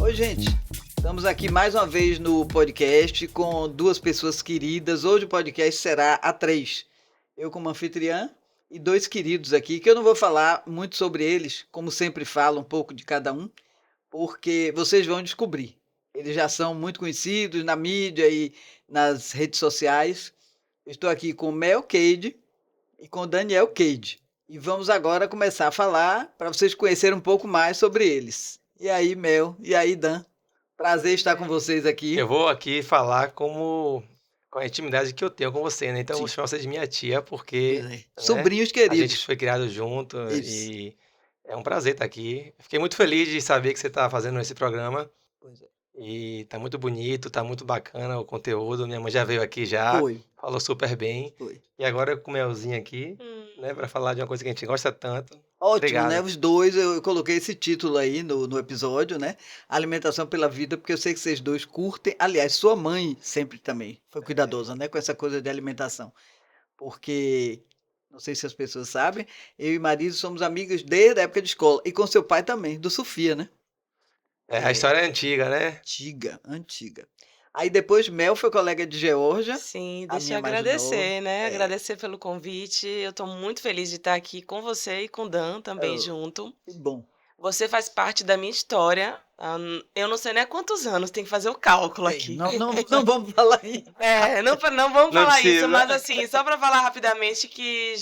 Oi, gente. Estamos aqui mais uma vez no podcast com duas pessoas queridas. Hoje o podcast será a três. Eu como anfitriã e dois queridos aqui, que eu não vou falar muito sobre eles, como sempre falo, um pouco de cada um, porque vocês vão descobrir. Eles já são muito conhecidos na mídia e nas redes sociais. Eu estou aqui com Mel Cade e com Daniel Cade. E vamos agora começar a falar para vocês conhecerem um pouco mais sobre eles. E aí, Mel? E aí, Dan? Prazer estar com vocês aqui. Eu vou aqui falar com a intimidade que eu tenho com você, né? Então eu vou Sim. chamar você de minha tia, Pois porque, é. né, Sobrinhos a queridos. gente foi criado junto Isso. e é um prazer estar aqui. Fiquei muito feliz de saber que você está fazendo esse programa Pois é. e tá muito bonito, tá muito bacana o conteúdo. Minha mãe já veio aqui já, Foi, falou super bem. foi. E agora com o Melzinho aqui, né, para falar de uma coisa que a gente gosta tanto. Ótimo, né? Obrigado. Os dois, eu coloquei esse título aí no episódio, né? Alimentação pela vida, porque eu sei que vocês dois curtem. Aliás, sua mãe sempre também foi cuidadosa, né? Com essa coisa de alimentação. Porque, não sei se as pessoas sabem, eu e marido somos amigos desde a época de escola. E com seu pai também, do Sofia, né? A história é antiga, né? Antiga, antiga. Aí depois Mel foi colega de Georgia, Sim, a deixa eu minha mais nova. agradecer, né? É. Agradecer pelo convite. Eu tô muito feliz de estar aqui com você e com o Dan também Oh, junto. que bom. Você faz parte da minha história. Eu não sei nem há quantos anos, tem que fazer o cálculo Bem, aqui. não vamos falar isso. Não vamos Não falar isso, precisa. mas assim, só para falar rapidamente que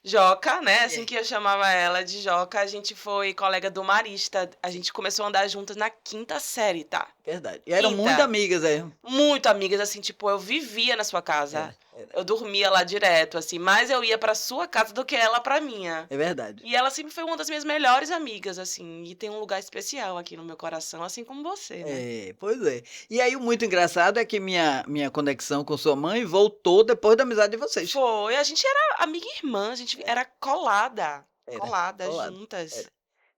Joca, né? Assim que eu chamava ela de Joca, a gente foi colega do Marista. A gente começou a andar juntas na quinta série, tá? Verdade. E eram Quinta. muito amigas aí. Muito amigas, assim, tipo, eu vivia na sua casa. Eu dormia lá direto, assim, mais eu ia pra sua casa do que ela pra minha. É verdade. E ela sempre foi uma das minhas melhores amigas, assim, e tem um lugar especial aqui no meu coração, assim como você, né? Pois é. E aí o muito engraçado é que minha conexão com sua mãe voltou depois da amizade de vocês. Foi, a gente era amiga e irmã, a gente era colada, Colado. juntas.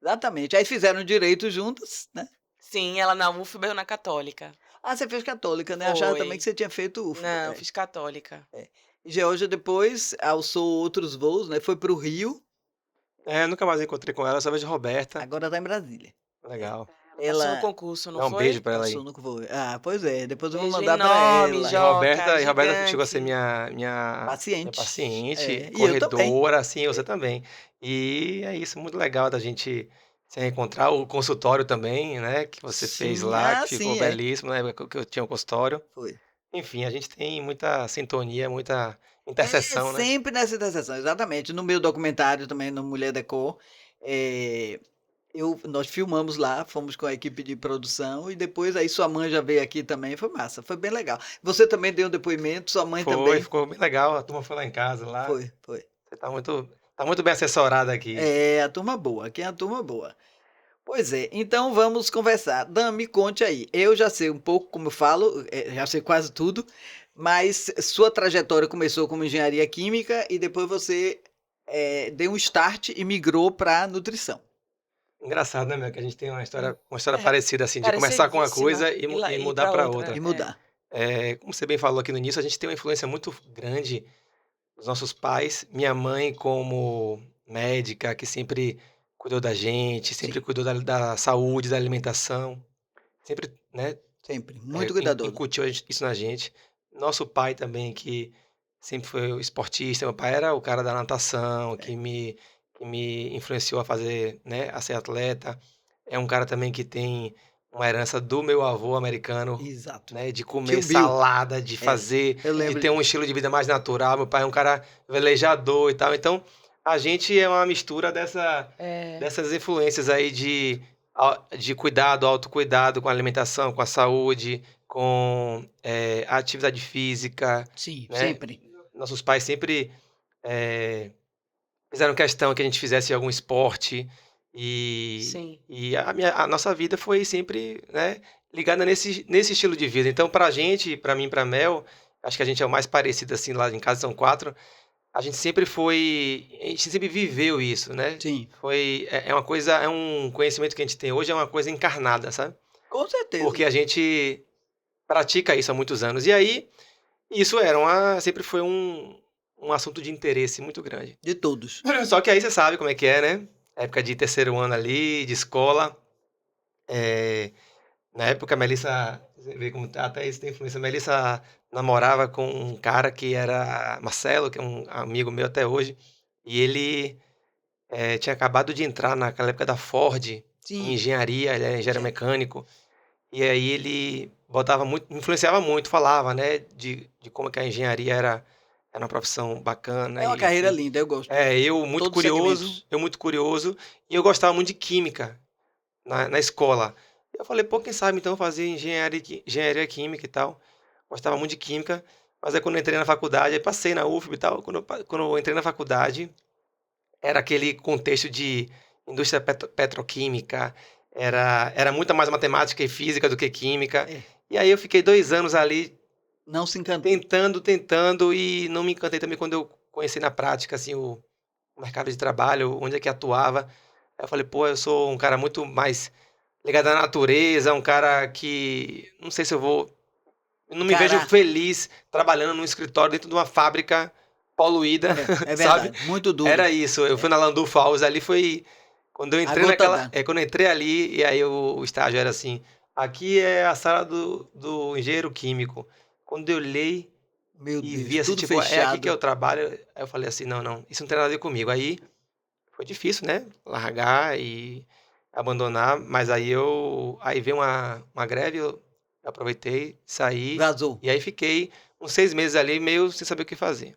Exatamente. Aí fizeram direito juntas, né? Sim, ela na UFBA, eu na Católica. Ah, você fez católica, né? Achava Foi. também que você tinha feito UFBA. Não, fiz Católica. E Georgia depois alçou outros voos, né? Foi para o Rio, Nunca mais encontrei com ela, só vejo Roberta. agora está em Brasília. Legal. Passou no Ela concurso, não Dá um foi? beijo pra ela aí. passou no voo. Ah, pois é. Depois eu vou Beijo mandar para enorme, ela. E Joca, Roberta chegou a ser gigante. minha Paciente. paciente, E eu também. corredora, assim, você também. E é isso, muito legal da gente se reencontrar. O consultório também, né, que você fez Sim, lá, que ficou sim, belíssimo, na época que eu tinha um consultório. Foi. Enfim, a gente tem muita sintonia, muita interseção, né? Sempre nessa interseção, exatamente. No meu documentário também, no Mulher Decor, nós filmamos lá, fomos com a equipe de produção e depois aí sua mãe já veio aqui também, foi massa, foi bem legal. Você também deu um depoimento, sua mãe também. Ficou bem legal, a turma foi lá em casa, lá. Foi. Você tá muito bem assessorada aqui. A turma boa, aqui é a turma boa. Pois é, então vamos conversar. Dan, me conte aí. Eu já sei um pouco, como eu falo, já sei quase tudo, mas sua trajetória começou como engenharia química e depois você deu um start e migrou para nutrição. Engraçado, né, meu? Que a gente tem uma história parecida, assim, de começar com uma coisa e mudar para outra. E mudar. Como você bem falou aqui no início, a gente tem uma influência muito grande dos nossos pais. Minha mãe, como médica, que sempre cuidou da gente, sempre Sim. cuidou da saúde, da alimentação, sempre, né, Sempre, muito cuidadoso. incutiu isso na gente. Nosso pai também, que sempre foi o esportista. Meu pai era o cara da natação, que me influenciou a fazer, né, a ser atleta. É um cara também que tem uma herança do meu avô americano, Exato. né, de comer Tio Bill. salada, de fazer, Eu de lembro. ter um estilo de vida mais natural. Meu pai é um cara velejador e tal. Então, a gente é uma mistura dessas influências aí de cuidado, autocuidado com a alimentação, com a saúde, com a atividade física, Sim, né? sempre. Nossos pais sempre fizeram questão que a gente fizesse algum esporte Sim. e a nossa vida foi sempre, né, ligada nesse estilo de vida. Então, pra gente, pra mim, pra Mel, acho que a gente é o mais parecido, assim, lá em casa são 4, a gente sempre viveu isso, né? Sim, É uma coisa, é um conhecimento que a gente tem hoje, é uma coisa encarnada, sabe? com certeza. Porque a gente pratica isso há muitos anos. E aí, isso sempre foi um assunto de interesse muito grande. De todos. Só que aí você sabe como é que é, né? Época de terceiro ano ali, de escola. Na época, a Melissa, você vê como até isso tem influência. A Melissa namorava com um cara que era Marcelo, que é um amigo meu até hoje. E ele tinha acabado de entrar naquela época da Ford, em Sim. engenharia, ele era engenheiro mecânico. E aí ele influenciava muito, falava, né, de como que a engenharia era uma profissão bacana. É uma carreira linda, eu gosto. Eu muito curioso, e eu gostava muito de química na escola. Eu falei, pô, quem sabe então fazer engenharia química e tal. Gostava muito de química, mas aí quando eu entrei na faculdade, aí passei na UFB e tal, quando eu entrei na faculdade, era aquele contexto de indústria petroquímica, era muita mais matemática e física do que química. E aí eu fiquei 2 anos ali não se encantou. Tentando, e não me encantei também quando eu conheci na prática, assim, o mercado de trabalho, onde é que atuava. Aí eu falei, pô, eu sou um cara muito mais ligado à natureza, um cara que, não sei se eu não me vejo feliz trabalhando num escritório dentro de uma fábrica poluída, é sabe? Verdade, muito duro. Era isso, eu fui na Landulpho House, ali foi quando eu entrei quando eu entrei ali, e aí o estágio era assim, aqui é a sala do engenheiro químico. Quando eu olhei e vi assim, tipo, fechado. É aqui que eu trabalho, aí eu falei assim, não, isso não tem nada a ver comigo. Aí foi difícil, né, largar e abandonar, mas aí veio uma greve, eu aproveitei, saí. Vazou. E aí fiquei uns 6 meses ali, meio sem saber o que fazer.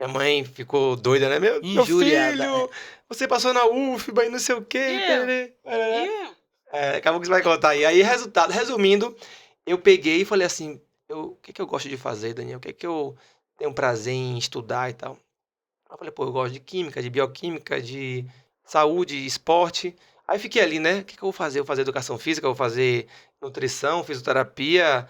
Minha mãe ficou doida, né? Meu filho, você passou na UFBA e não sei o quê. Acabou que você vai contar aí. Aí, resumindo, eu peguei e falei assim, o que eu gosto de fazer, Daniel? O que eu tenho prazer em estudar e tal? Eu falei, pô, eu gosto de química, de bioquímica, de saúde, esporte. Aí fiquei ali, né? O que eu vou fazer? Eu vou fazer educação física, eu vou fazer nutrição, fisioterapia...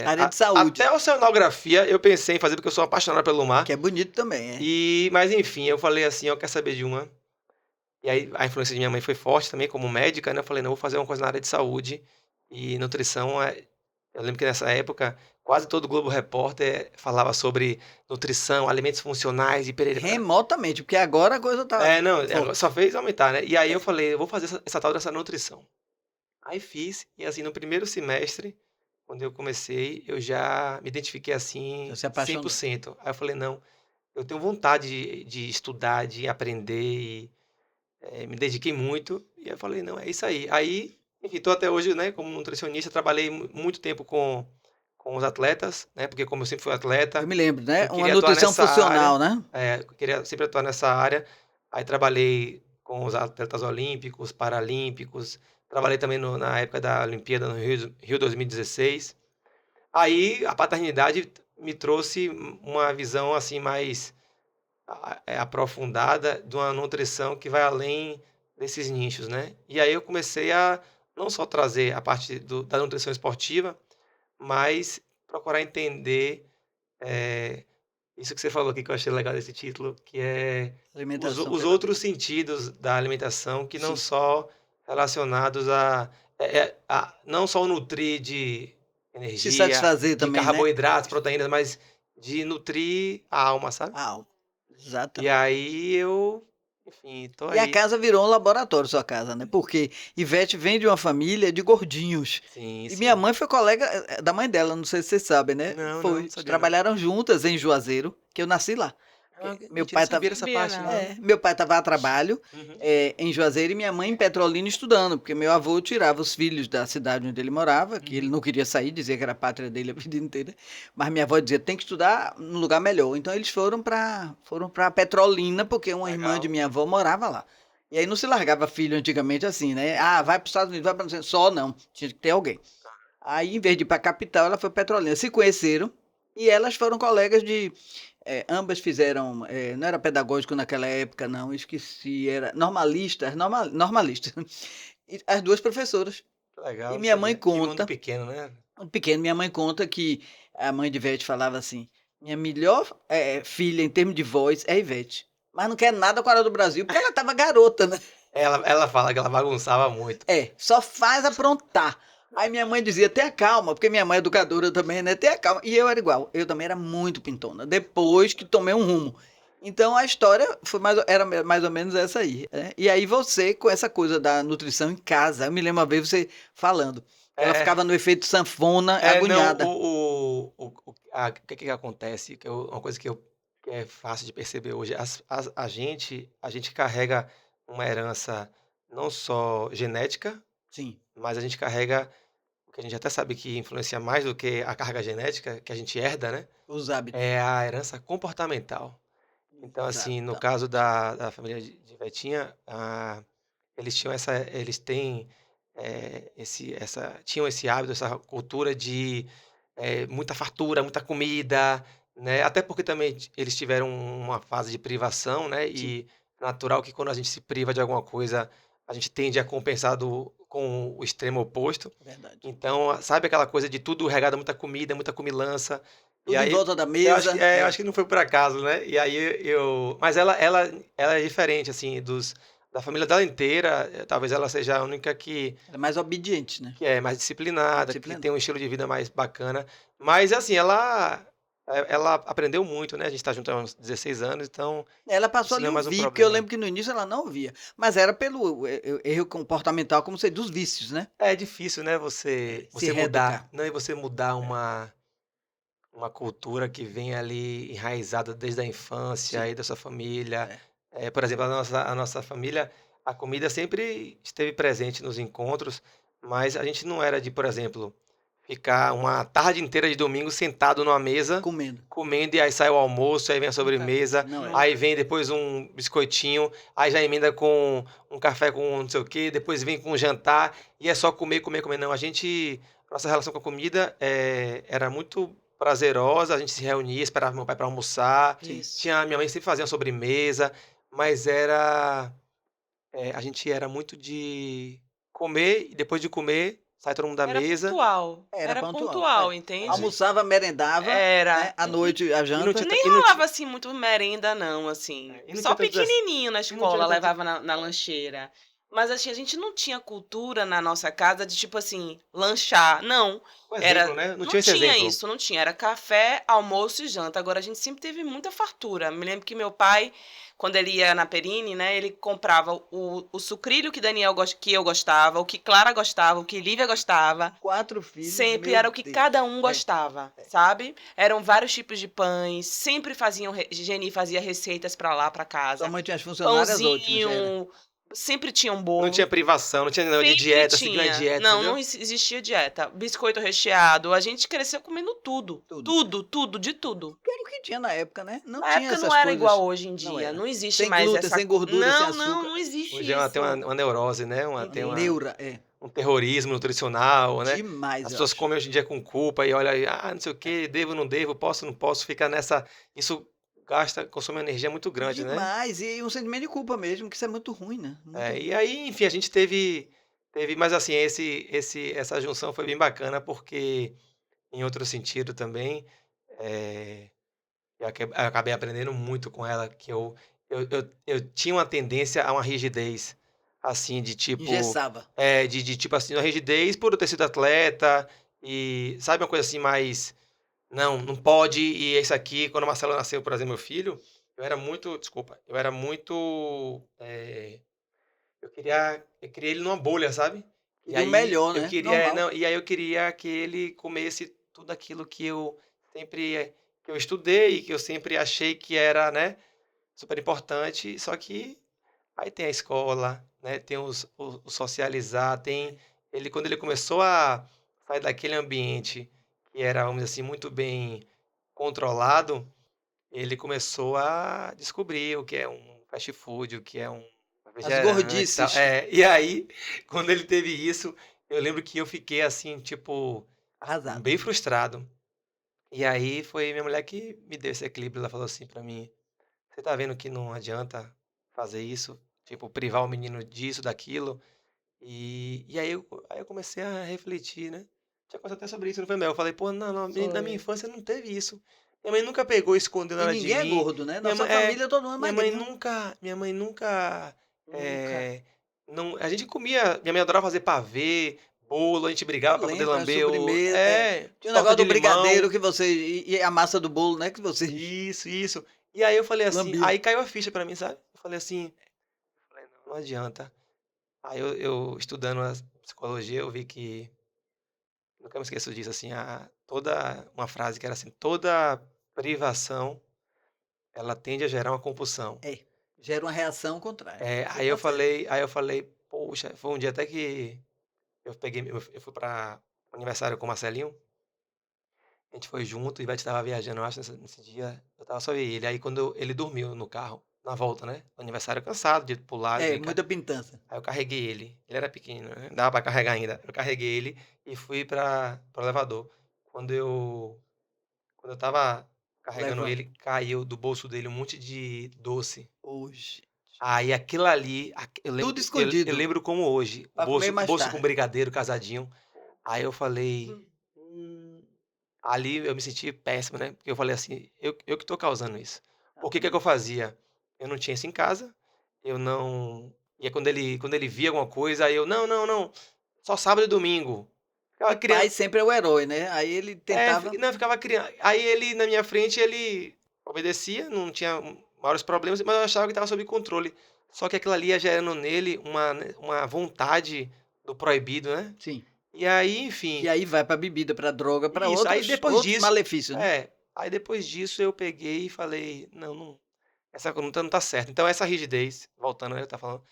área de saúde. Até oceanografia eu pensei em fazer, porque eu sou apaixonado pelo mar. Que é bonito também, Mas enfim, eu falei assim, eu quero saber de uma. E aí a influência de minha mãe foi forte também, como médica, né? Eu falei, não, vou fazer uma coisa na área de saúde e nutrição. Eu lembro que nessa época, quase todo Globo Repórter falava sobre nutrição, alimentos funcionais e perere. Remotamente, porque agora a coisa tá... só fez aumentar, né? E aí eu falei, eu vou fazer essa tal dessa nutrição. Aí fiz, e assim, no primeiro semestre, quando eu comecei, eu já me identifiquei assim, 100%. Aí eu falei, não, eu tenho vontade de estudar, de aprender, e me dediquei muito. E eu falei, não, é isso aí. Aí, enfim, estou até hoje, né, como nutricionista, trabalhei muito tempo com os atletas, né, porque como eu sempre fui atleta... Eu me lembro, né? Uma nutrição funcional, né? Eu queria sempre atuar nessa área. Aí trabalhei com os atletas olímpicos, paralímpicos, trabalhei também na época da Olimpíada no Rio 2016. Aí a paternidade me trouxe uma visão assim mais aprofundada de uma nutrição que vai além desses nichos, né? E aí eu comecei a não só trazer a parte da nutrição esportiva, mas procurar entender isso que você falou aqui, que eu achei legal desse título, que é os outros sentidos da alimentação, que não só relacionados não só o nutrir de energia, se satisfazer de também, carboidratos, né? proteínas, mas de nutrir a alma, sabe? A alma, exatamente. E aí enfim, tô aí. E a casa virou um laboratório, sua casa, né? Porque Ivete vem de uma família de gordinhos. Sim. Minha mãe foi colega da mãe dela, não sei se vocês sabem, né? Não sabia, trabalharam juntas em Juazeiro, que eu nasci lá. Meu pai meu pai estava a trabalho em Juazeiro e minha mãe em Petrolina estudando, porque meu avô tirava os filhos da cidade onde ele morava, que ele não queria sair, dizia que era a pátria dele a vida inteira, mas minha avó dizia, tem que estudar num lugar melhor. Então eles foram para Petrolina, porque uma irmã de minha avó morava lá. E aí não se largava filho antigamente assim, né? Ah, vai para os Estados Unidos, vai para só não, tinha que ter alguém. Aí, em vez de ir para a capital, ela foi para Petrolina. Se conheceram e elas foram colegas de... ambas fizeram, não era pedagógico naquela época, não, esqueci, era normalistas. E as duas professoras. Legal. E minha mãe conta... mundo pequeno, né? Pequeno. Minha mãe conta que a mãe de Ivete falava assim, minha melhor filha em termos de voz é Ivete. Mas não quer nada com a Hora do Brasil, porque ela estava garota, né? Ela fala que ela bagunçava muito. Só faz aprontar. Aí minha mãe dizia, tenha calma, porque minha mãe é educadora também, né? Tenha calma. E eu era igual, eu também era muito pintona, depois que tomei um rumo. Então a história era mais ou menos essa aí, né? E aí você, com essa coisa da nutrição em casa, eu me lembro uma vez você falando, que ela É, ficava no efeito sanfona, não, agoniada. o que acontece, uma coisa que é fácil de perceber hoje, a gente carrega uma herança não só genética, Sim, mas a gente carrega o que a gente até sabe que influencia mais do que a carga genética, que a gente herda, né? os hábitos. É a herança comportamental. Então, assim, no Exatamente. caso da família de Vetinha, eles têm tinham esse hábito, essa cultura de muita fartura, muita comida, né? Até porque também eles tiveram uma fase de privação, né? Sim, E natural que quando a gente se priva de alguma coisa, a gente tende a compensar com o extremo oposto. verdade. Então, sabe aquela coisa de tudo regado a muita comida, muita comilança. E Tudo em aí, volta da eu acho mesa. eu acho que não foi por acaso, né? E aí mas ela é diferente, assim, da família dela inteira, talvez ela seja a única Era mais obediente, né? que é mais disciplinada, que Disciplina. tem um estilo de vida mais bacana. Mas, assim, ela aprendeu muito, né? A gente tá junto há uns 16 anos, então Ela passou isso ali não é mais um ouvir, porque eu problema. lembro que no início ela não ouvia. Mas era pelo erro comportamental, como sei, dos vícios, né? É difícil, né, você Se você mudar, reeducar. não, e você mudar uma cultura que vem ali enraizada desde a infância Sim. aí da sua família. É. Por exemplo, a nossa família, a comida sempre esteve presente nos encontros, mas a gente não era de, por exemplo, ficar uma tarde inteira de domingo sentado numa mesa, Comendo. comendo, e aí sai o almoço, aí vem a Nunca. sobremesa, Não era. aí vem depois um biscoitinho, aí já emenda com um café com não sei o quê, depois vem com um jantar, e é só comer, comer, comer. Não, nossa relação com a comida era muito prazerosa, a gente se reunia, esperava meu pai para almoçar, Sim. Isso. minha mãe sempre fazia uma sobremesa, mas a gente era muito de comer e depois de comer, sai todo mundo da Era mesa. pontual. Era Era pontual. pontual, É. entende? Almoçava, merendava, né? Era. À noite a E não janta. tinha, Nem e não tinha, rolava assim muito merenda, não, assim. e não Só tinha tantos, pequenininho na e não tinha escola, tantos, levava na lancheira. Mas assim, a gente não tinha cultura na nossa casa de tipo assim, lanchar. Não. um exemplo, Era. né? Não Não tinha esse tinha exemplo. isso, não tinha. Era café, almoço e janta. Agora a gente sempre teve muita fartura. Me lembro que meu pai, quando ele ia na Perine, né, ele comprava o sucrilho que eu gostava, o que Clara gostava, o que Lívia gostava. 4 filhos, Sempre meu era o que Deus. cada um gostava, sabe? Eram vários tipos de pães, sempre faziam, Geni fazia receitas pra lá, pra Sua casa. mãe tinha as funcionárias ótimas, já era. Pãozinho, sempre tinha um Não tinha bolo. privação, não tinha negócio de Sempre dieta, seguir uma tinha. dieta, Não, entendeu? não existia dieta. Biscoito recheado, a gente cresceu comendo tudo. Tudo. Tudo, tudo, de tudo. Que era o que tinha na época, né? Não Na tinha época não essas era coisas. igual hoje em Não dia. era. Não existe Sem mais glúten, essa. sem gordura, sem Não, açúcar. não existe Hoje tem isso. uma neurose, né? Tem Neura, é. um terrorismo nutricional, né? Demais, As eu pessoas acho. comem hoje em dia com culpa e olha, não sei o quê, devo, não devo, posso, não posso, fica nessa. Isso consome uma energia muito grande, né? Demais. E um sentimento de culpa mesmo, que isso é muito ruim, né? Muito ruim. E aí, enfim, a gente teve, mas assim, essa junção foi bem bacana, porque em outro sentido também, eh, eu acabei aprendendo muito com ela, que eu tinha uma tendência a uma rigidez, assim, de tipo, Engessava. de tipo assim, uma rigidez por eu ter sido atleta, e sabe uma coisa assim mais, não pode, e é isso aqui, quando o Marcelo nasceu, por exemplo, meu filho, desculpa, eu era muito, eu criei ele numa bolha, sabe? E Queria o aí melhor, eu né? queria, Normal. não, e aí eu queria que ele comesse tudo aquilo que eu sempre, que eu estudei, que eu sempre achei que era, né, super importante, só que aí tem a escola, né, tem o socializar, quando ele começou a sair daquele ambiente que era, vamos dizer assim, muito bem controlado, ele começou a descobrir o que é um fast food, o que é um As refrigerante e tal. gordices. E aí, quando ele teve isso, eu lembro que eu fiquei assim, tipo, Arrasado. bem frustrado. E aí foi minha mulher que me deu esse equilíbrio, ela falou assim pra mim: "Você tá vendo que não adianta fazer isso? Tipo, privar o menino disso, daquilo?" E aí eu comecei a refletir, né. Tinha conversado até sobre isso, não foi, Mel? Eu falei: "Pô, não, não, na minha Foi. infância não teve isso. Minha mãe nunca pegou e escondeu E nada de ninguém é mim. gordo, né? Minha Nossa mãe família, todo mundo é magrinho. minha mãe nunca, Nunca. não, a gente comia, minha mãe adorava fazer pavê, bolo, a gente brigava pra poder Lembra, lamber o... sobremesa, tinha um torta negócio do de limão. brigadeiro que você... E a massa do bolo, né? Que você Isso. E aí eu falei assim, lambia. aí caiu a ficha pra mim, sabe? Eu falei assim, não adianta. Aí eu estudando a psicologia, eu vi que, nunca me esqueço disso, assim, uma frase que era assim, toda privação, ela tende a gerar uma compulsão. É, gera uma reação contrária. Você Aí tá certo. eu falei, poxa, foi um dia até que eu fui para o aniversário com o Marcelinho, a gente foi junto, e o Ivete estava viajando, eu acho, nesse dia, eu tava só eu e ele. Aí quando ele dormiu no carro, na volta, né, no aniversário, cansado de pular e É, brincar. muita pintança. Aí eu carreguei ele era pequeno, né, dava pra carregar ainda. Eu carreguei ele e fui para o elevador. Quando eu estava carregando Levando. ele, caiu do bolso dele um monte de doce. Hoje. Aí aquilo ali, eu lembro, Tudo eu escondido. lembro como hoje, Pra comer o mais bolso com tarde. brigadeiro casadinho. Aí eu falei, ali eu me senti péssimo, né? Porque eu falei assim, eu que tô causando isso. Porque o que que eu fazia? Eu não tinha isso em casa, eu não. E aí quando ele via alguma coisa, aí eu, não, só sábado e domingo. Ficava E pai criando. sempre é o herói, né? Aí ele tentava. Não, eu ficava criando. Aí ele, na minha frente, ele obedecia, não tinha maiores problemas, mas eu achava que estava sob controle. Só que aquilo ali ia gerando nele uma vontade do proibido, né? Sim. E aí, E enfim, aí vai pra bebida, pra droga, pra isso. Aí depois outros disso, malefícios, né? aí depois disso eu peguei e falei, não, essa conduta não tá certa. Então essa rigidez, voltando, né, eu tava falando,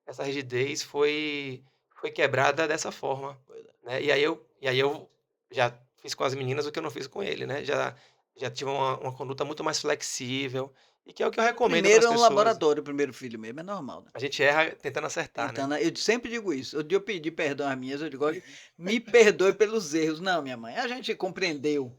essa rigidez foi quebrada dessa forma, Pois é. né? E aí eu já fiz com as meninas o que eu não fiz com ele, né? Já tive uma conduta muito mais flexível, e que é o que eu recomendo para Primeiro as é um pessoas. laboratório, o primeiro filho mesmo, é normal, né? A gente erra tentando acertar, né? Tentando, eu sempre digo isso. Um dia eu pedi perdão às minhas, eu digo, olha, me perdoe pelos erros. Não, minha mãe, a gente compreendeu.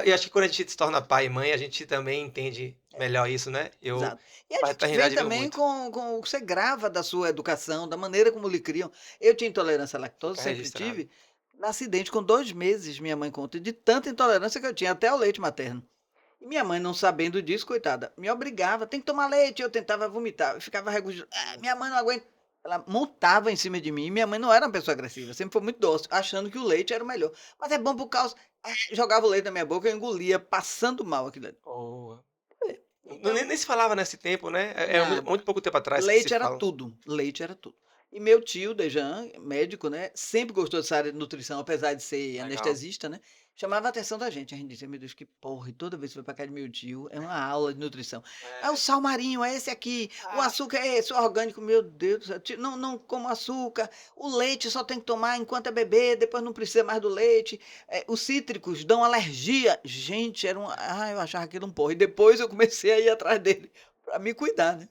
E acho que quando a gente se torna pai e mãe, a gente também entende melhor isso, né? Exato. E a gente vem Paternidade veio também muito. com o que você grava da sua educação, da maneira como lhe criam. Eu tinha intolerância à lactose, Fica sempre registrado. tive. No acidente, com 2 meses, minha mãe conta de tanta intolerância que eu tinha, até ao leite materno. E minha mãe, não sabendo disso, coitada, me obrigava, tem que tomar leite. Eu tentava vomitar, eu ficava regurgitando. Minha mãe não aguenta. Ela montava em cima de mim. Minha mãe não era uma pessoa agressiva, sempre foi muito doce, achando que o leite era o melhor. Mas é bom por causa. Jogava o leite na minha boca, eu engolia, passando mal aquilo ali. Boa. Então, Nem se falava nesse tempo, né? nada. Muito pouco tempo atrás que se Leite era fala. tudo, leite era tudo. E meu tio, Dejan, médico, né, sempre gostou dessa área de nutrição, apesar de ser Legal. anestesista, né, chamava a atenção da gente. A gente dizia, meu Deus, que porra, e toda vez que vai pra casa de meu tio, é uma aula de nutrição. É o sal marinho, é esse aqui, o açúcar é esse, o orgânico, meu Deus do céu, tio, não como açúcar, o leite só tem que tomar enquanto é bebê, depois não precisa mais do leite, os cítricos dão alergia. Gente, eu achava aquilo um porra. E depois eu comecei a ir atrás dele, pra me cuidar, né.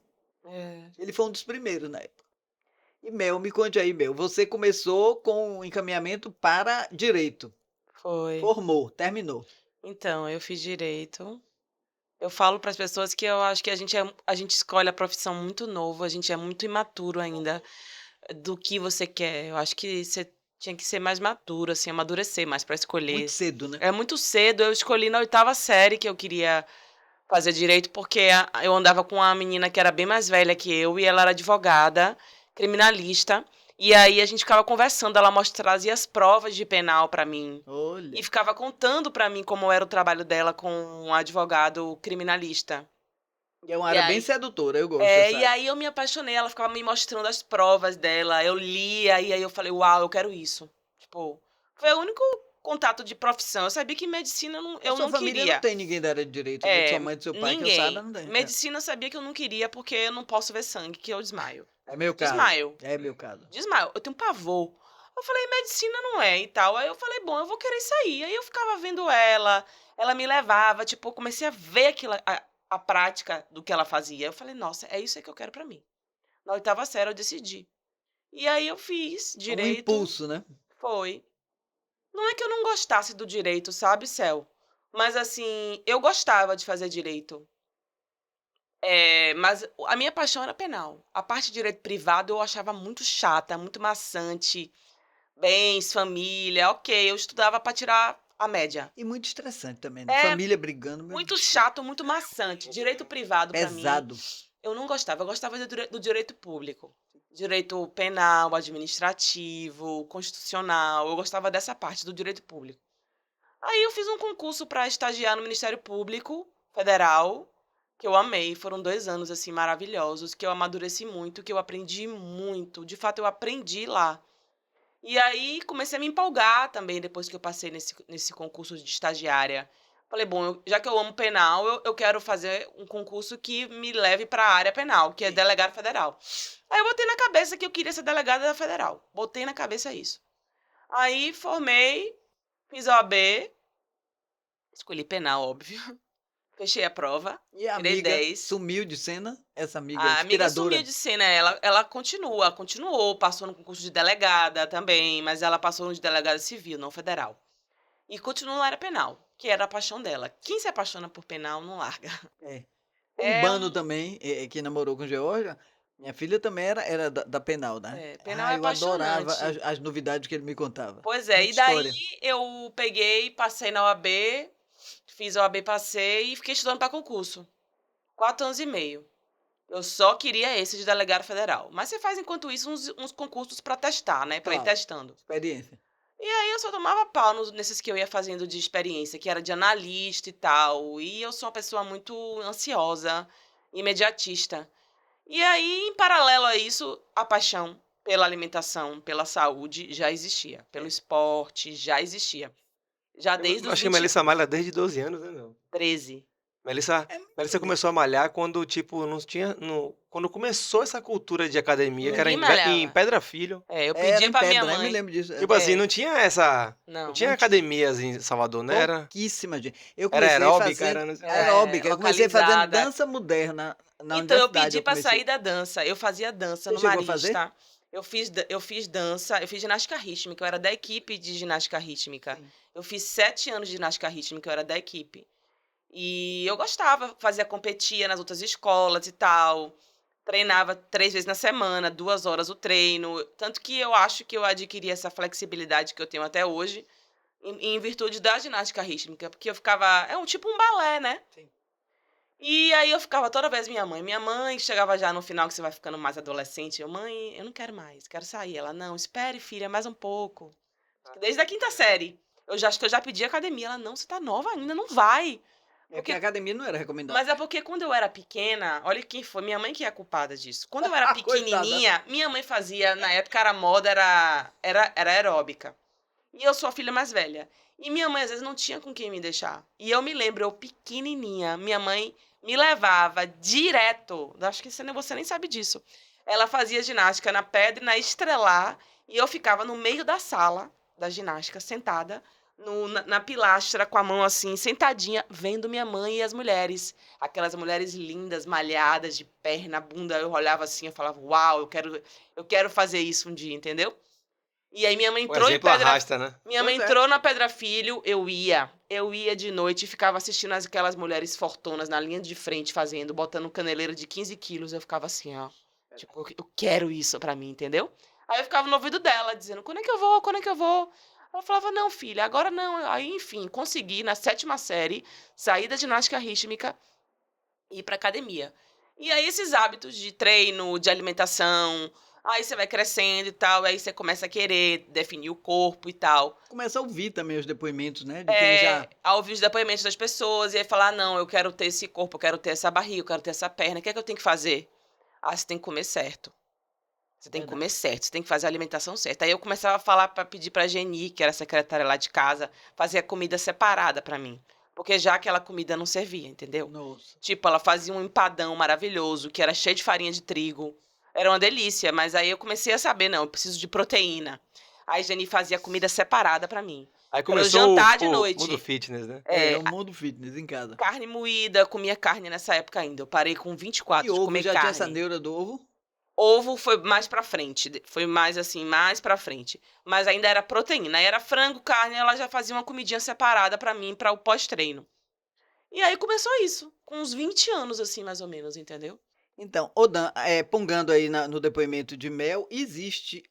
Ele foi um dos primeiros na época. E Mel, me conte aí, Mel. Você começou com o encaminhamento para direito. Foi. Formou, terminou. Então, eu fiz direito. Eu falo para as pessoas que eu acho que a gente escolhe a profissão muito novo, a gente é muito imaturo ainda do que você quer. Eu acho que você tinha que ser mais maduro, assim, amadurecer mais para escolher. Muito cedo, né? É muito cedo. Eu escolhi na 8ª série que eu queria fazer direito, porque eu andava com uma menina que era bem mais velha que eu, e ela era advogada, criminalista. E aí a gente ficava conversando, ela trazia as provas de penal para mim. Olha. E ficava contando para mim como era o trabalho dela com um advogado criminalista. E é uma E área bem aí, sedutora, eu gosto e dessa área. aí eu me apaixonei, ela ficava me mostrando as provas dela, eu lia, e aí eu falei, uau, eu quero isso. Tipo, foi o único contato de profissão. Eu sabia que medicina eu Sua não família queria. não tem ninguém da área de direito, né? De sua mãe e do seu pai, que eu saiba, Ninguém. não tem. Medicina eu sabia que eu não queria porque eu não posso ver sangue, que eu desmaio. É meu caso. Desmaio. É meu caso. Desmaio. Eu tenho pavor. Eu falei, medicina não é e tal. Aí eu falei, bom, eu vou querer isso aí. Aí eu ficava vendo ela me levava, tipo, eu comecei a ver aquilo, a prática do que ela fazia. Eu falei, nossa, é isso aí que eu quero pra mim. Na 8ª série eu decidi. E aí eu fiz Um direito. impulso, né? Foi. Não é que eu não gostasse do direito, sabe, Céu? Mas assim, eu gostava de fazer direito. Mas a minha paixão era penal. A parte de direito privado eu achava muito chata, muito maçante. Bens, família, ok. Eu estudava para tirar a média. E muito estressante também, né? É Família brigando. muito chato, muito maçante. Direito privado para mim, pesado. eu não gostava. Eu gostava do direito público. Direito penal, administrativo, constitucional. Eu gostava dessa parte do direito público. Aí eu fiz um concurso para estagiar no Ministério Público Federal, que eu amei. Foram 2 anos, assim, maravilhosos, que eu amadureci muito, que eu aprendi muito. De fato, eu aprendi lá. E aí comecei a me empolgar também depois que eu passei nesse concurso de estagiária. Falei, bom, já que eu amo penal, eu quero fazer um concurso que me leve para a área penal, que é delegado federal. Aí eu botei na cabeça que eu queria ser delegada da federal. Botei na cabeça isso. Aí formei, fiz a OAB, escolhi penal, óbvio. Fechei a prova, E a tirei amiga 10. sumiu de cena? Essa amiga A amiga inspiradora? sumiu de cena, ela continuou, passou no concurso de delegada também, mas ela passou no de delegada civil, não federal. E continuou na área penal, que era a paixão dela. Quem se apaixona por penal não larga. É. É Urbano também, que namorou com Georgia, minha filha também era da Penal, né? penal é Eu adorava apaixonante. as novidades que ele me contava. Pois é, Muita e daí história. eu peguei, passei na OAB, fiz a OAB, passei e fiquei estudando para concurso. 4 anos e meio. Eu só queria esse de delegado federal. Mas você faz, enquanto isso, uns concursos para testar, né? Para ir Claro. testando. Experiência. E aí eu só tomava pau nesses que eu ia fazendo de experiência, que era de analista e tal. E eu sou uma pessoa muito ansiosa, imediatista. E aí, em paralelo a isso, a paixão pela alimentação, pela saúde já existia. Pelo esporte já existia. Já desde Eu os acho que a Melissa malha desde 12 anos, né, meu? 13. Melissa, Melissa começou a malhar quando, tipo, não tinha. Quando começou essa cultura de academia, que era Ninguém em malhava. Pedra Filho. É, eu Era pedia em pra minha Pedra, eu me mãe. lembro disso. Tipo assim, não tinha essa. Não Não. tinha academias em Salvador, não era? Pouquíssima gente. Eu Era comecei aeróbica, fazendo era. aeróbica. Eu comecei fazendo Localizada. dança moderna na Então, eu universidade. pedi pra comecei. sair da dança. Eu fazia dança Você no chegou a fazer? Marista. Eu fiz dança, eu fiz ginástica rítmica, eu era da equipe de ginástica rítmica. Sim. Eu fiz 7 anos de ginástica rítmica, eu era da equipe. E eu gostava, competia nas outras escolas e tal. Treinava 3 vezes na semana, 2 horas o treino. Tanto que eu acho que eu adquiri essa flexibilidade que eu tenho até hoje em virtude da ginástica rítmica, porque eu ficava. É tipo um balé, né? Sim. E aí eu ficava toda vez minha mãe. Minha mãe chegava já no final que você vai ficando mais adolescente. Mãe, eu não quero mais, quero sair. Ela, não, espere, filha, mais um pouco. Desde a 5ª série. Acho que eu já pedi academia. Ela, não, você tá nova ainda, não vai. É porque a academia não era recomendada. Mas é porque quando eu era pequena, olha quem foi, minha mãe que é a culpada disso. Quando eu era pequenininha, minha mãe fazia, na época a moda era aeróbica. E eu sou a filha mais velha. E minha mãe às vezes não tinha com quem me deixar. E eu me lembro, eu pequenininha, minha mãe me levava direto, acho que você nem sabe disso. Ela fazia ginástica na Pedra e na Estrelar, e eu ficava no meio da sala da ginástica, sentada, na pilastra, com a mão assim, sentadinha, vendo minha mãe e as mulheres. Aquelas mulheres lindas, malhadas, de perna, bunda. Eu olhava assim, eu falava, uau, eu quero fazer isso um dia, entendeu? E aí minha mãe O entrou em exemplo Pedra... arrasta, né? Minha mãe entrou na Pedra Filho, eu ia de noite e ficava assistindo aquelas mulheres fortonas na linha de frente fazendo, botando caneleira de 15 quilos. Eu ficava assim, ó. Tipo, eu quero isso pra mim, entendeu? Aí eu ficava no ouvido dela, dizendo, quando é que eu vou? Quando é que eu vou? Ela falava, não, filha, agora não. Aí, enfim, consegui, na 7ª série, sair da ginástica rítmica e ir pra academia. E aí esses hábitos de treino, de alimentação, aí você vai crescendo e tal, aí você começa a querer definir o corpo e tal. Começa a ouvir também os depoimentos, né? De quem já... A ouvir os depoimentos das pessoas e aí falar, não, eu quero ter esse corpo, eu quero ter essa barriga, eu quero ter essa perna, o que é que eu tenho que fazer? Ah, você tem que comer certo. Você tem que comer certo, você tem que fazer a alimentação certa. Aí eu começava a falar para pedir pra Geni, que era a secretária lá de casa, fazer a comida separada pra mim. Porque já aquela comida não servia, entendeu? Nossa. Tipo, ela fazia um empadão maravilhoso, que era cheio de farinha de trigo. Era uma delícia, mas aí eu comecei a saber, não, eu preciso de proteína. Aí Geni fazia comida separada pra mim. Aí Pra eu começou jantar de o noite. mundo fitness, né? É um mundo fitness em casa. Carne moída, comia carne nessa época ainda. Eu parei com 24 E de ovo, comer já carne. tinha essa neura do ovo? Ovo foi mais pra frente, foi mais assim, mais pra frente. Mas ainda era proteína, aí era frango, carne, ela já fazia uma comidinha separada pra mim, pra o pós-treino. E aí começou isso, com uns 20 anos assim, mais ou menos, entendeu? Então, Odan, pongando aí no depoimento de Mel, existe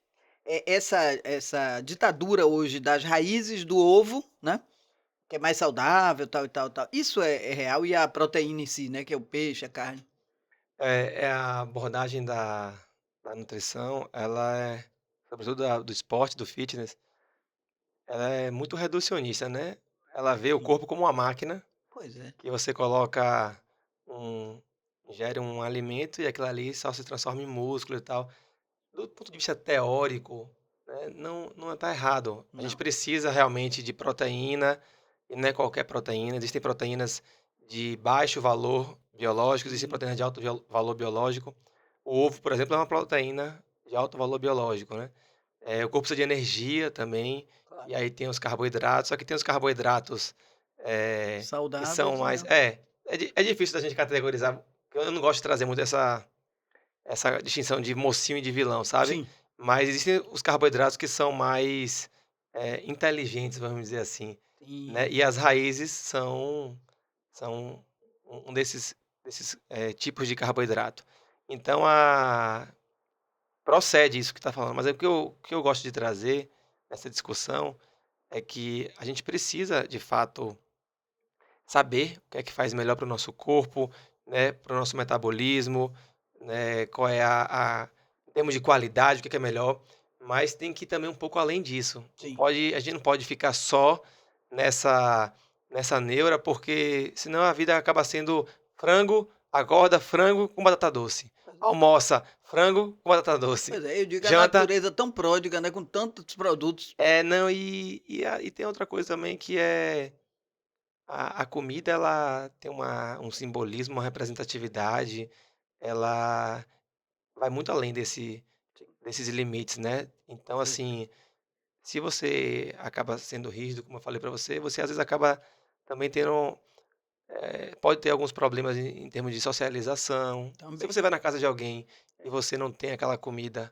essa ditadura hoje das raízes do ovo, né? Que é mais saudável, tal e tal, tal. Isso é real, e a proteína em si, né? Que é o peixe, a carne. É a abordagem da da nutrição, ela é, sobretudo do esporte, do fitness, ela é muito reducionista, né? Ela vê o Sim. corpo como uma máquina, Pois é. que você coloca um, ingere um alimento e aquilo ali só se transforma em músculo e tal. Do ponto de vista teórico, né, não está errado. A gente Não. precisa realmente de proteína, e não é qualquer proteína. Existem proteínas de baixo valor biológico, existem Sim, proteínas de alto valor biológico. O ovo, por exemplo, é uma proteína de alto valor biológico, né? O corpo precisa de energia também, claro. e aí tem os carboidratos, só que tem os carboidratos que são Saudáveis, mais. né? É difícil da gente categorizar, porque eu não gosto de trazer muito essa distinção de mocinho e de vilão, sabe? Sim. Mas existem os carboidratos que são mais inteligentes, vamos dizer assim, né? Sim. E as raízes são um desses tipos de carboidrato. Então, procede isso que está falando, mas o que eu gosto de trazer nessa discussão é que a gente precisa, de fato, saber o que é que faz melhor para o nosso corpo, né, para o nosso metabolismo, né, qual é em termos de qualidade, o que é melhor, mas tem que ir também um pouco além disso. Sim. A gente não pode ficar só nessa neura, porque senão a vida acaba sendo frango, acorda frango com batata doce. Pois é. Almoça frango com batata doce. Pois é, eu digo a Janta, natureza tão pródiga, né? Com tantos produtos. não, e tem outra coisa também que é a comida ela tem um simbolismo, uma representatividade, ela vai muito além desses limites, né. Então, Pois é. assim, se você acaba sendo rígido, como eu falei para você, você às vezes acaba também tendo, pode ter alguns problemas em termos de socialização. Se Também. você vai na casa de alguém e você não tem aquela comida, né,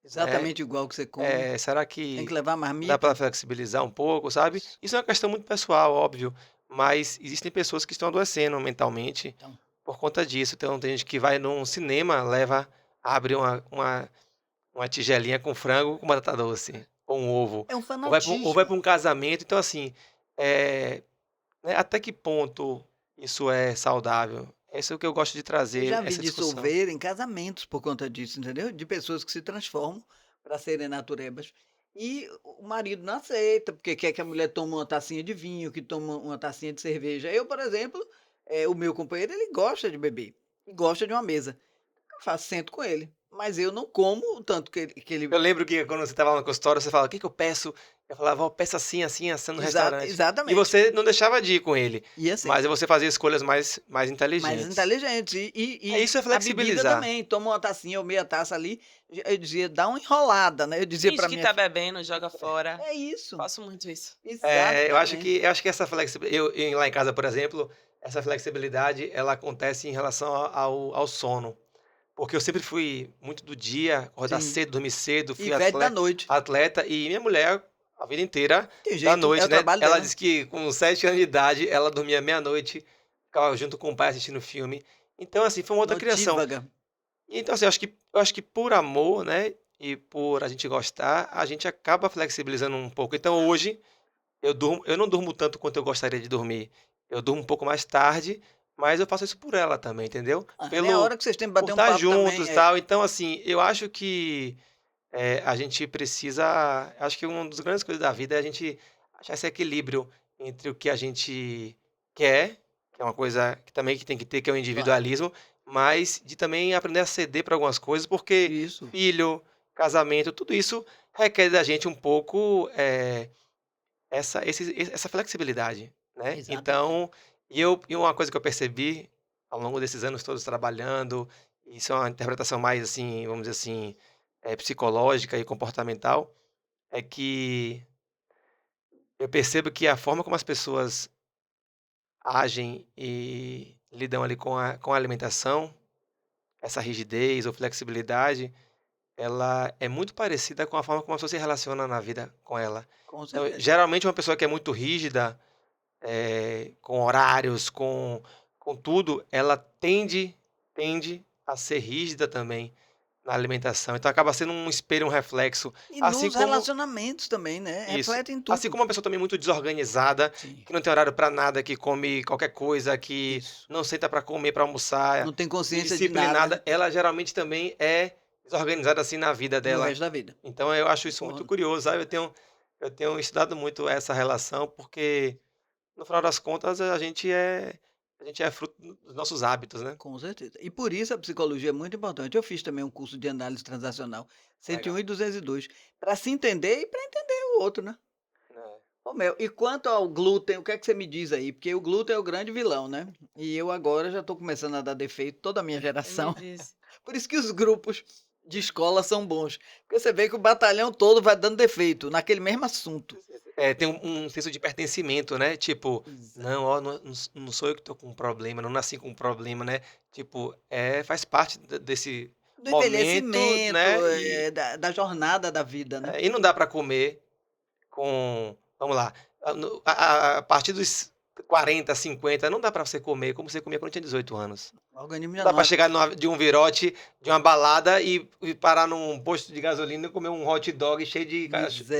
Exatamente igual que você come. será Tem que que levar dá para marmita. flexibilizar um pouco, sabe? Isso é uma questão muito pessoal, óbvio, mas existem pessoas que estão adoecendo mentalmente Então, por conta disso. Então tem gente que vai num cinema, abre uma tigelinha com frango com batata doce, ou um ovo, é um ou vai pra fanatismo. um casamento. Então assim, eh, né, até que ponto isso é saudável? Isso é o que eu gosto de Eu trazer, já vi essa discussão. dissolver em casamentos por conta disso, entendeu? De pessoas que se transformam para serem naturebas. E o marido não aceita, porque quer que a mulher tome uma tacinha de vinho, que tome uma tacinha de cerveja. Eu, por exemplo, o meu companheiro, ele gosta de beber, e gosta de uma mesa. Eu faço, sento com ele, mas eu não como o tanto que ele. Eu lembro que quando você estava lá no consultório, você falava: "O que que eu peço?" Eu falava: "Ó, peça assim, assim, assando no restaurante". E Exatamente. você não deixava de ir com ele, E assim, mas aí você fazia escolhas mais mais inteligentes. inteligentes. E Isso é a bebida flexibilizar. também, toma uma tacinha ou meia taça ali, eu dizia: "Dá uma enrolada", né, eu dizia Finge para que minha tá filha. bebendo, joga fora. É isso, Faço muito isso. Eu acho exatamente. que essa flexibilidade lá em casa, por exemplo, essa flexibilidade, ela acontece em relação ao sono, porque eu sempre fui muito do dia, acordar Sim. cedo, dormir cedo, E fui velho da noite. atleta e minha mulher a vida inteira Tem da jeito, é noite, o né. trabalho Ela dela. disse que com 7 anos de idade, ela dormia meia-noite, ficava junto com o pai assistindo filme. Então, assim, foi uma outra criação. Notívaga. Então, assim, eu acho que por amor, né, e por a gente gostar, a gente acaba flexibilizando um pouco. Então hoje eu não durmo tanto quanto eu gostaria de dormir. Eu durmo um pouco mais tarde, mas eu faço isso por ela também, entendeu? É a Pelo hora que vocês têm que por bater um estar papo também, juntos e tal. Então, assim, eu acho que, a gente precisa acho que uma das grandes coisas da vida é a gente achar esse equilíbrio entre o que a gente quer, que é uma coisa que também que tem que ter, que é o claro. individualismo, mas de também aprender a ceder para algumas coisas, porque Isso, filho, casamento, tudo isso requer da gente um pouco, essa flexibilidade, né. exatamente. Então, e uma coisa que eu percebi ao longo desses anos todos trabalhando, isso é uma interpretação mais, assim, vamos dizer assim, psicológica e comportamental, é que eu percebo que a forma como as pessoas agem e lidam ali com a alimentação, essa rigidez ou flexibilidade, ela é muito parecida com a forma como a pessoa se relaciona na vida com ela. Com Então, certeza. geralmente uma pessoa que é muito rígida, com horários, com tudo, ela tende a ser rígida também na alimentação, então acaba sendo um espelho, um reflexo, E assim nos como relacionamentos também, né, isso, reflete em assim tudo. como uma pessoa também muito desorganizada, Sim, que não tem horário para nada, que come qualquer coisa, que isso. não senta para comer, para almoçar, Não tem consciência de nada. indisciplinada, ela geralmente também é desorganizada assim na vida No dela. resto da vida. Então eu acho isso muito Concordo. curioso, sabe? Eu tenho estudado muito essa relação, porque no final das contas a gente é fruto dos nossos hábitos, né? Com certeza. E por isso a psicologia é muito importante. Eu fiz também um curso de análise transacional, 101 Legal. e 202, para se entender e para entender o outro, né? É. Ô, Mel, e quanto ao glúten, o que é que você me diz aí? Porque o glúten é o grande vilão, né? E eu agora já estou começando a dar defeito, toda a minha Me geração. diz. Por isso que os grupos de escola são bons. Porque você vê que o batalhão todo vai dando defeito naquele mesmo assunto. É, tem um senso de pertencimento, né? Tipo, Exato. não, ó, não sou eu que tô com um problema, não nasci com um problema, né? Tipo, faz parte desse Do momento, envelhecimento, né? da jornada da vida, né? E não dá para comer com, vamos lá, a partir dos 40, 50, não dá para você comer como você comia quando tinha 18 anos. O organismo Não já dá não para chegar de um virote, de uma balada e parar num posto de gasolina e comer um hot dog cheio de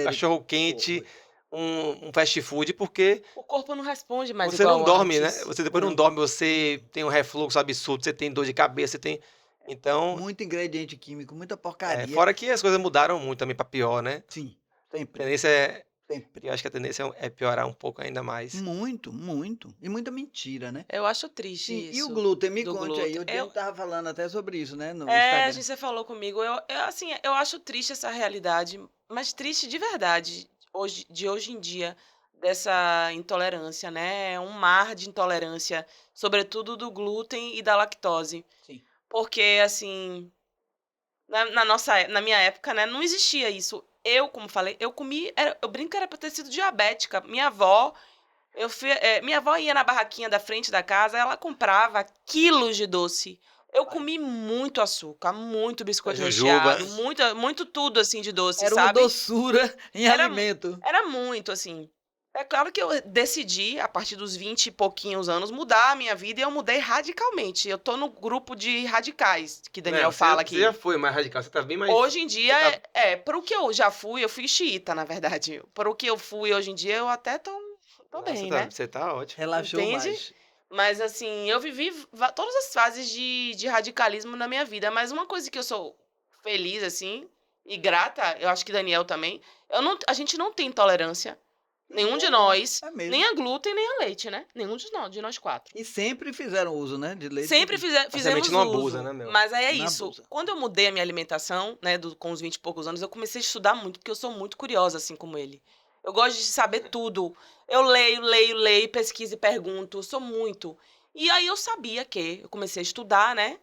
cachorro quente, Misericórdia. um fast food, porque O corpo não responde mais você não igual dorme, né? antes. Você depois não Não. dorme, você tem um refluxo absurdo, você tem dor de cabeça, você tem. Então, Muito ingrediente químico, muita porcaria. fora que as coisas mudaram muito também para pior, né? Sim, A sempre, tendência é, sempre. eu acho que a tendência é piorar um pouco ainda mais. Muito, muito. E muita mentira, né? Eu acho triste Sim, e o isso glúten? Me do conte aí. glúten. O Diego tava falando até sobre isso, né? No A Instagram. gente você falou comigo. Assim, eu acho triste essa realidade, mas triste de verdade, de hoje em dia, dessa intolerância, né? É um mar de intolerância, sobretudo do glúten e da lactose. Sim. Porque, assim, na minha época, né, não existia isso. Eu, como falei, eu comi, eu brinco que era pra ter sido diabética. Minha avó ia na barraquinha da frente da casa, ela comprava quilos de doce. Eu comi muito açúcar, muito biscoito Jujuba. recheado, muito tudo assim de doce, Era uma sabe? doçura em Era- alimento. Era muito assim. É claro que eu decidi, a partir dos 20 e pouquinhos anos, mudar a minha vida e eu mudei radicalmente. Eu tô no grupo de radicais, que Daniel Não, fala você já aqui. foi mais radical, você tá bem mais. Hoje em dia, você tá- pro que eu já fui, eu fui xiita, na verdade. Pro que eu fui hoje em dia, eu até tô Não, bem, né? você tá ótimo. Relaxou Entende? mais. Mas, assim, eu vivi todas as fases de radicalismo na minha vida. Mas uma coisa que eu sou feliz, assim, e grata, eu acho que Daniel também, a gente não tem intolerância. Nenhum de nós. É mesmo. Nem a glúten, nem a leite, né? Nenhum de nós quatro. E sempre fizeram uso, né? De leite. Sempre fizemos semente não uso. abusa, né, Mel? Mas aí é Não isso. abusa. Quando eu mudei a minha alimentação, né, com os 20 e poucos anos, eu comecei a estudar muito, porque eu sou muito curiosa, assim como ele. Eu gosto de saber tudo. Eu leio, pesquiso e pergunto. Sou muito. E aí eu sabia que eu comecei a estudar, né?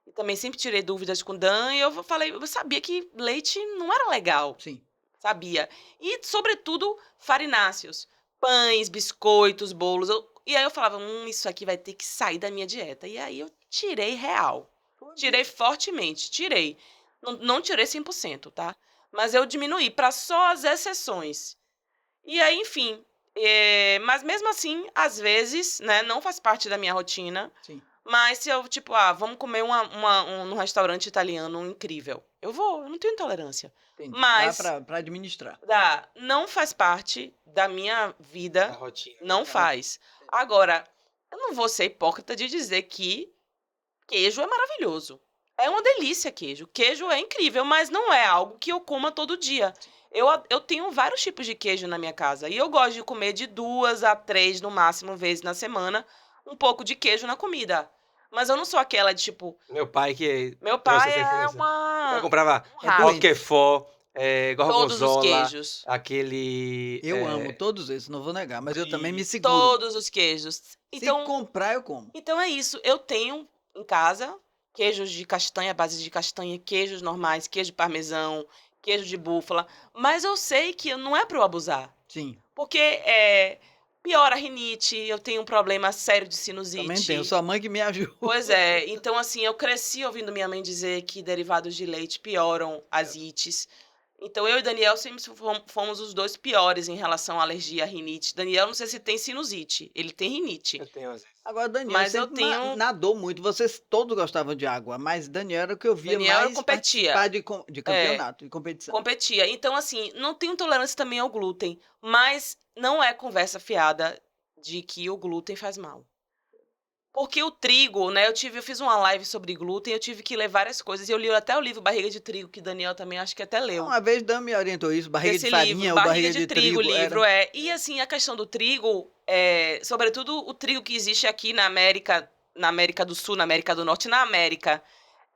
E também sempre tirei dúvidas com o Dan. E eu sabia que leite não era legal. Sim. Sabia. E, sobretudo, farináceos. Pães, biscoitos, bolos. E aí eu falava, isso aqui vai ter que sair da minha dieta. E aí eu tirei real. Tirei fortemente, tirei. Não tirei 100%, tá? Mas eu diminuí para só as exceções. E aí, enfim. Mas mesmo assim, às vezes, né, não faz parte da minha rotina. Sim. Mas se eu, tipo, vamos comer num restaurante italiano incrível. Eu não tenho intolerância. Entendi. Mas Dá pra administrar. não faz parte da minha A vida, rotina. não faz. Agora, eu não vou ser hipócrita de dizer que queijo é maravilhoso. É uma delícia queijo. Queijo é incrível, mas não é algo que eu coma todo dia. Eu tenho vários tipos de queijo na minha casa e eu gosto de comer de 2 a 3, no máximo, vezes na semana, um pouco de queijo na comida. Mas eu não sou aquela de tipo. Meu pai que Meu trouxe pai essa é influência. Eu uma. comprava um rato. Roquefort, Todos os gorgonzola, queijos. aquele. Eu amo todos esses, não vou negar, mas eu também me E seguro. Todos os queijos. Se Então, comprar, eu como. Então é isso. Eu tenho em casa queijos de castanha, base de castanha, queijos normais, queijo parmesão, queijo de búfala. Mas eu sei que não é para eu abusar. Sim. Porque piora a rinite, eu tenho um problema sério de sinusite. Também tenho. Sua mãe que me ajuda. Pois é. Então, assim, eu cresci ouvindo minha mãe dizer que derivados de leite pioram as ites. Então, eu e Daniel sempre fomos os dois piores em relação à alergia à rinite. Daniel, não sei se tem sinusite. Ele tem rinite. eu tenho às vezes. Agora, Daniel Mas eu sempre tenho- nadou muito. Vocês todos gostavam de água, mas Daniel era o que eu via Daniel mais competia. participar de campeonato, de competição. Competia. Então, assim, não tenho intolerância também ao glúten. Mas não é conversa fiada de que o glúten faz mal. Porque o trigo, né? Eu fiz uma live sobre glúten, eu tive que ler várias coisas. E eu li até o livro Barriga de Trigo, que Daniel também acho que até leu. Uma vez Dan me orientou isso, barriga Esse de farinha livro, ou Barriga barriga de de Trigo, o trigo. livro é. E assim, a questão do trigo, sobretudo o trigo que existe aqui na América do Sul, na América do Norte, na América,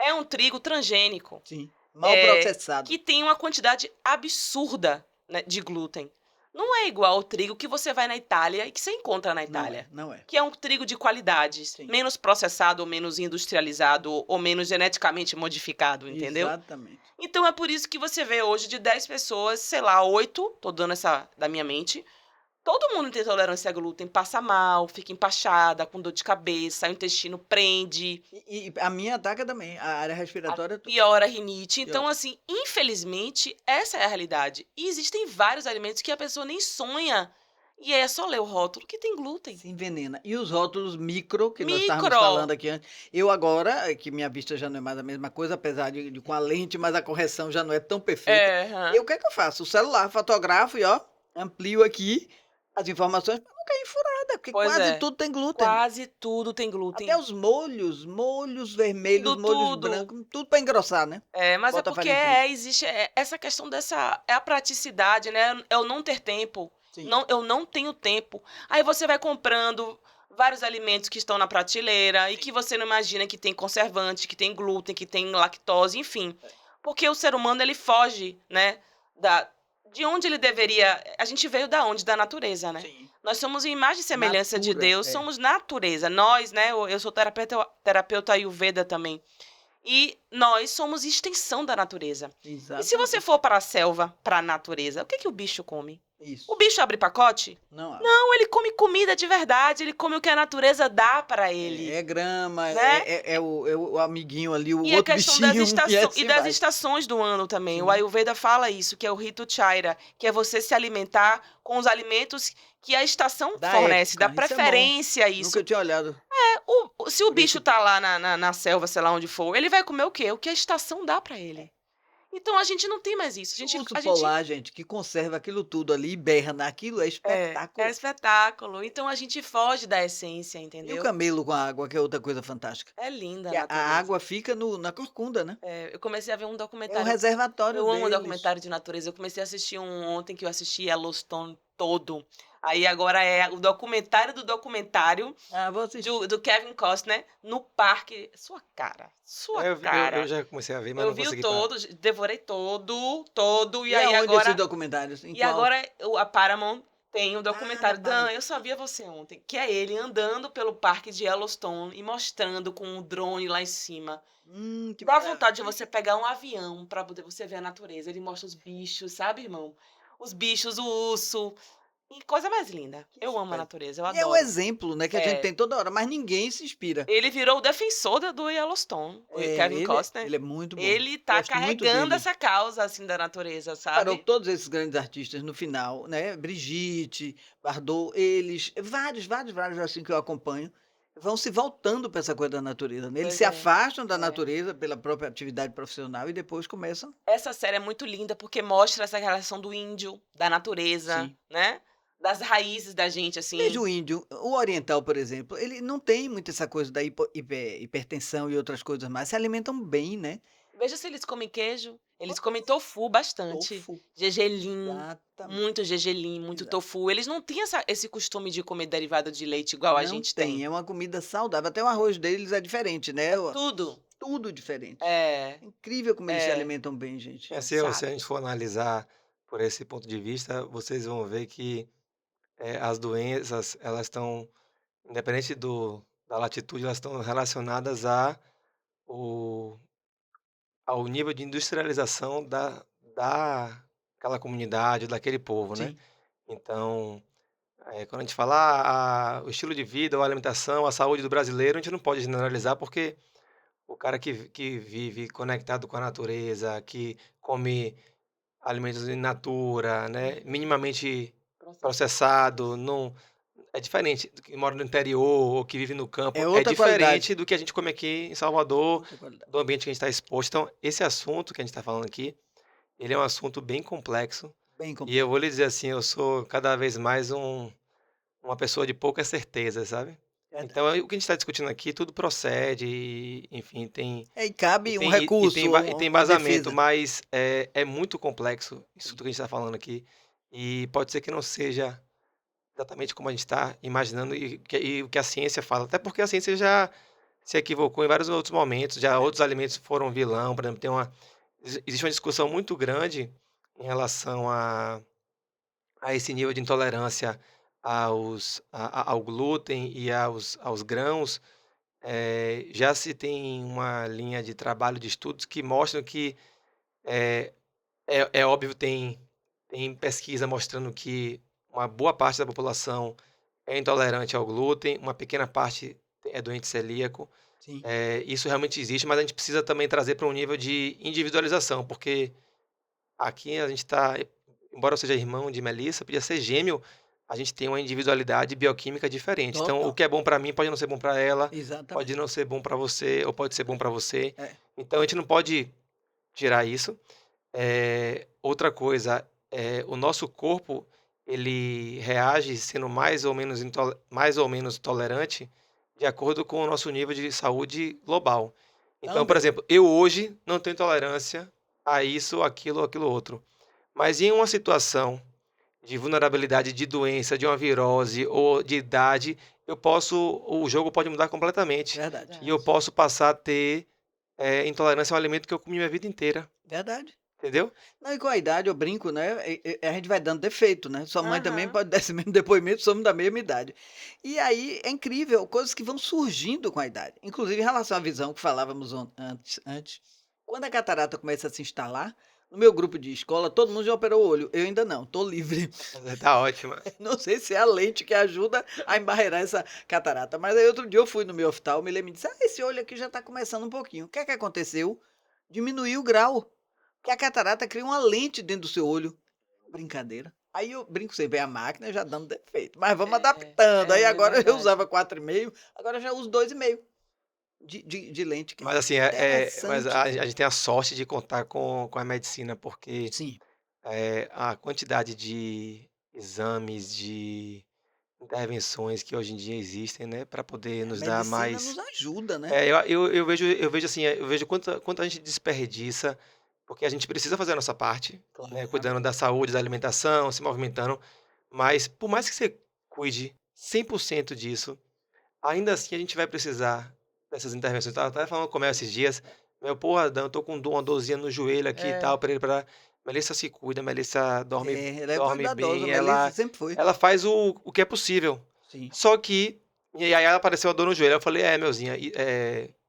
é um trigo transgênico. Sim, mal processado. Que tem uma quantidade absurda, né, de glúten. Não é igual ao trigo que você vai na Itália e que você encontra na Itália. Não é. Que é um trigo de qualidade, Sim. menos processado, ou menos industrializado, ou menos geneticamente modificado, entendeu? Exatamente. Então é por isso que você vê hoje de 10 pessoas, sei lá, 8, tô dando essa da minha mente, todo mundo tem intolerância a glúten, passa mal, fica empachada, com dor de cabeça, o intestino prende. E a minha ataca também, a área respiratória. Piora a rinite. Então, Pior. assim, infelizmente, essa é a realidade. E existem vários alimentos que a pessoa nem sonha. E é só ler o rótulo que tem glúten. Se envenena. E os rótulos micro, que nós estávamos Micro. falando aqui antes. Eu agora, que minha vista já não é mais a mesma coisa, apesar de com a lente, mas a correção já não é tão perfeita. E o que é que eu faço? O celular, fotografo e ó, amplio aqui as informações para não cair furada, porque Pois quase é. tudo tem glúten. Quase tudo tem glúten. Até os molhos vermelhos, molhos Tudo. brancos, tudo para engrossar, né? Mas Bota é porque farinha de existe essa questão é a praticidade, né? É o não ter tempo. Sim. Eu não tenho tempo. Aí você vai comprando vários alimentos que estão na prateleira e que você não imagina que tem conservante, que tem glúten, que tem lactose, enfim. Porque o ser humano, ele foge, né? De onde ele deveria... A gente veio da onde? Da natureza, né? Sim. Nós somos imagem e semelhança de Natura, Deus, somos natureza. Nós, né? Eu sou terapeuta Ayurveda também. E nós somos extensão da natureza. Exatamente. E se você for para a selva, para a natureza, o que o bicho come? Isso. O bicho abre pacote? Não, Não, ele come comida de verdade, ele come o que a natureza dá para ele. é grama, né? é o amiguinho ali, o E a outro questão bichinho. das e vai. estações do ano também. Sim. O Ayurveda fala isso, que é o Rito Chaira, que é você se alimentar com os alimentos que a estação Da fornece, época, dá isso é bom. preferência a isso. Nunca tinha olhado. Se o bicho tá lá na selva, sei lá onde for, ele vai comer o quê? O que a estação dá para ele. Então a gente não tem mais isso. O urso polar, gente, que conserva aquilo tudo ali, berna, aquilo é espetáculo. É espetáculo. Então a gente foge da essência, E o entendeu? camelo com a água, que é outra coisa fantástica. É linda Que a a natureza. água fica na corcunda, né? Eu comecei a ver um É um documentário. reservatório Eu amo deles. documentário de natureza. Eu comecei a assistir ontem que eu assisti Yellowstone todo. Aí agora é o documentário do documentário Vou assistir. do Kevin Costner no parque. Sua cara. Eu já comecei a ver, mas Eu não vi consegui todo, devorei todo. E aí aonde agora. esses documentários? Em E qual? agora a Paramount tem um documentário. na Paramount. Dan, eu só via você ontem. Que é ele andando pelo parque de Yellowstone e mostrando com um drone lá em cima. Que Dá maravilha. vontade de você pegar um avião pra poder você ver a natureza. Ele mostra os bichos, sabe, irmão? Os bichos, o urso. E coisa mais linda. Eu amo a natureza, eu E é o adoro. exemplo, né, que a gente tem toda hora, mas ninguém se inspira. Ele virou o defensor do Yellowstone, o Kevin Costner. Ele é muito bom. Ele tá Gosto muito carregando dele. essa causa, assim, da natureza, sabe? Parou todos esses grandes artistas no final, né? Brigitte, Bardot, eles, vários assim que eu acompanho, vão se voltando para essa coisa da natureza, né? Eles Pois se é. afastam da natureza pela própria atividade profissional e depois começam. Essa série é muito linda porque mostra essa relação do índio, da natureza, Sim. né? Das raízes da gente, assim. Veja o índio, o oriental, por exemplo, ele não tem muito essa coisa da hipertensão e outras coisas mais, se alimentam bem, né? Veja se eles comem queijo. Eles comem tofu bastante. Tofu. Gergelim. Exatamente. Muito gergelim, muito Exato. tofu. Eles não têm esse costume de comer derivado de leite igual a Não gente tem, tem. é uma comida saudável. Até o arroz deles é diferente, né? Tudo. Tudo diferente. É. É incrível como eles se É. alimentam bem, gente. Se a Sabe? gente for analisar por esse ponto de vista, vocês vão ver que as doenças, elas estão, independente da latitude, elas estão relacionadas o, ao nível de industrialização daquela comunidade, daquele povo, né? Sim. Então, quando a gente fala o estilo de vida, a alimentação, a saúde do brasileiro, a gente não pode generalizar porque o cara que vive conectado com a natureza, que come alimentos in natura, né, minimamente processado, não é diferente do que mora no interior ou que vive no campo, É é outra diferente qualidade. do que a gente come aqui em Salvador, Outra qualidade. do ambiente que a gente está exposto. Então, esse assunto que a gente está falando aqui, ele é um assunto bem complexo. Bem E complexo. eu vou lhe dizer assim, eu sou cada vez mais uma pessoa de pouca certeza, sabe? Verdade. Então, o que a gente está discutindo aqui, tudo procede, enfim, E cabe um tem, recurso, e tem uma embasamento, defesa. mas é muito complexo isso tudo que a gente está falando aqui. E pode ser que não seja exatamente como a gente está imaginando e o que a ciência fala. Até porque a ciência já se equivocou em vários outros momentos, já outros alimentos foram vilão, por exemplo, existe uma discussão muito grande em relação a esse nível de intolerância ao glúten e aos grãos. Já se tem uma linha de trabalho de estudos que mostram que é, é óbvio, tem pesquisa mostrando que uma boa parte da população é intolerante ao glúten, uma pequena parte é doente celíaco. Sim. Isso realmente existe, mas a gente precisa também trazer para um nível de individualização, porque aqui a gente está, embora eu seja irmão de Melissa, podia ser gêmeo, a gente tem uma individualidade bioquímica diferente. Então, o Total. que é bom para mim pode não ser bom para ela, pode Exatamente. não ser bom para você, ou pode ser bom para você. É. Então, a gente não pode tirar isso. Outra coisa, o nosso corpo, ele reage sendo mais ou menos tolerante de acordo com o nosso nível de saúde global. Então, por Também. exemplo, eu hoje não tenho tolerância a isso, aquilo, aquilo outro. Mas em uma situação de vulnerabilidade de doença, de uma virose ou de idade, o jogo pode mudar completamente. Verdade. E eu posso passar a ter intolerância a um alimento que eu comi minha vida inteira. Verdade. Entendeu? Não, e com a idade, eu brinco, né? A gente vai dando defeito, né? Sua mãe também Aham. pode dar esse mesmo depoimento, somos da mesma idade. E aí é incrível, coisas que vão surgindo com a idade. Inclusive em relação à visão que falávamos antes. Quando a catarata começa a se instalar, no meu grupo de escola, todo mundo já operou o olho. Eu ainda não, estou livre. Tá ótima. Não sei se é a lente que ajuda a embarrear essa catarata. Mas aí outro dia eu fui no meu oftalmo e ele me disse: esse olho aqui já está começando um pouquinho. O que é que aconteceu? Diminuiu o grau. Que a catarata cria uma lente dentro do seu olho. Brincadeira. Aí eu brinco sempre, a máquina já dando defeito. Mas vamos adaptando. Aí agora eu verdade. usava 4,5, agora eu já uso 2,5 de lente. Que Mas assim, mas interessante. a gente tem a sorte de contar com a medicina, porque Sim, a quantidade de exames, de intervenções que hoje em dia existem, né, para poder a nos dar medicina mais. nos ajuda, né? Eu vejo assim, eu vejo quanto a gente desperdiça, porque a gente precisa fazer a nossa parte, né, Claro. cuidando da saúde, da alimentação, se movimentando, mas por mais que você cuide 100% disso, ainda assim a gente vai precisar dessas intervenções. Eu estava até falando com o Mel esses dias, meu, porra, Dan, eu tô com uma dorzinha no joelho aqui e É. tal, para Melissa se cuida, Melissa Ela é dorme cuidadosa, bem, Melissa sempre foi. ela faz o que é possível. Sim. Só que, e aí apareceu a dor no joelho, eu falei, meuzinha,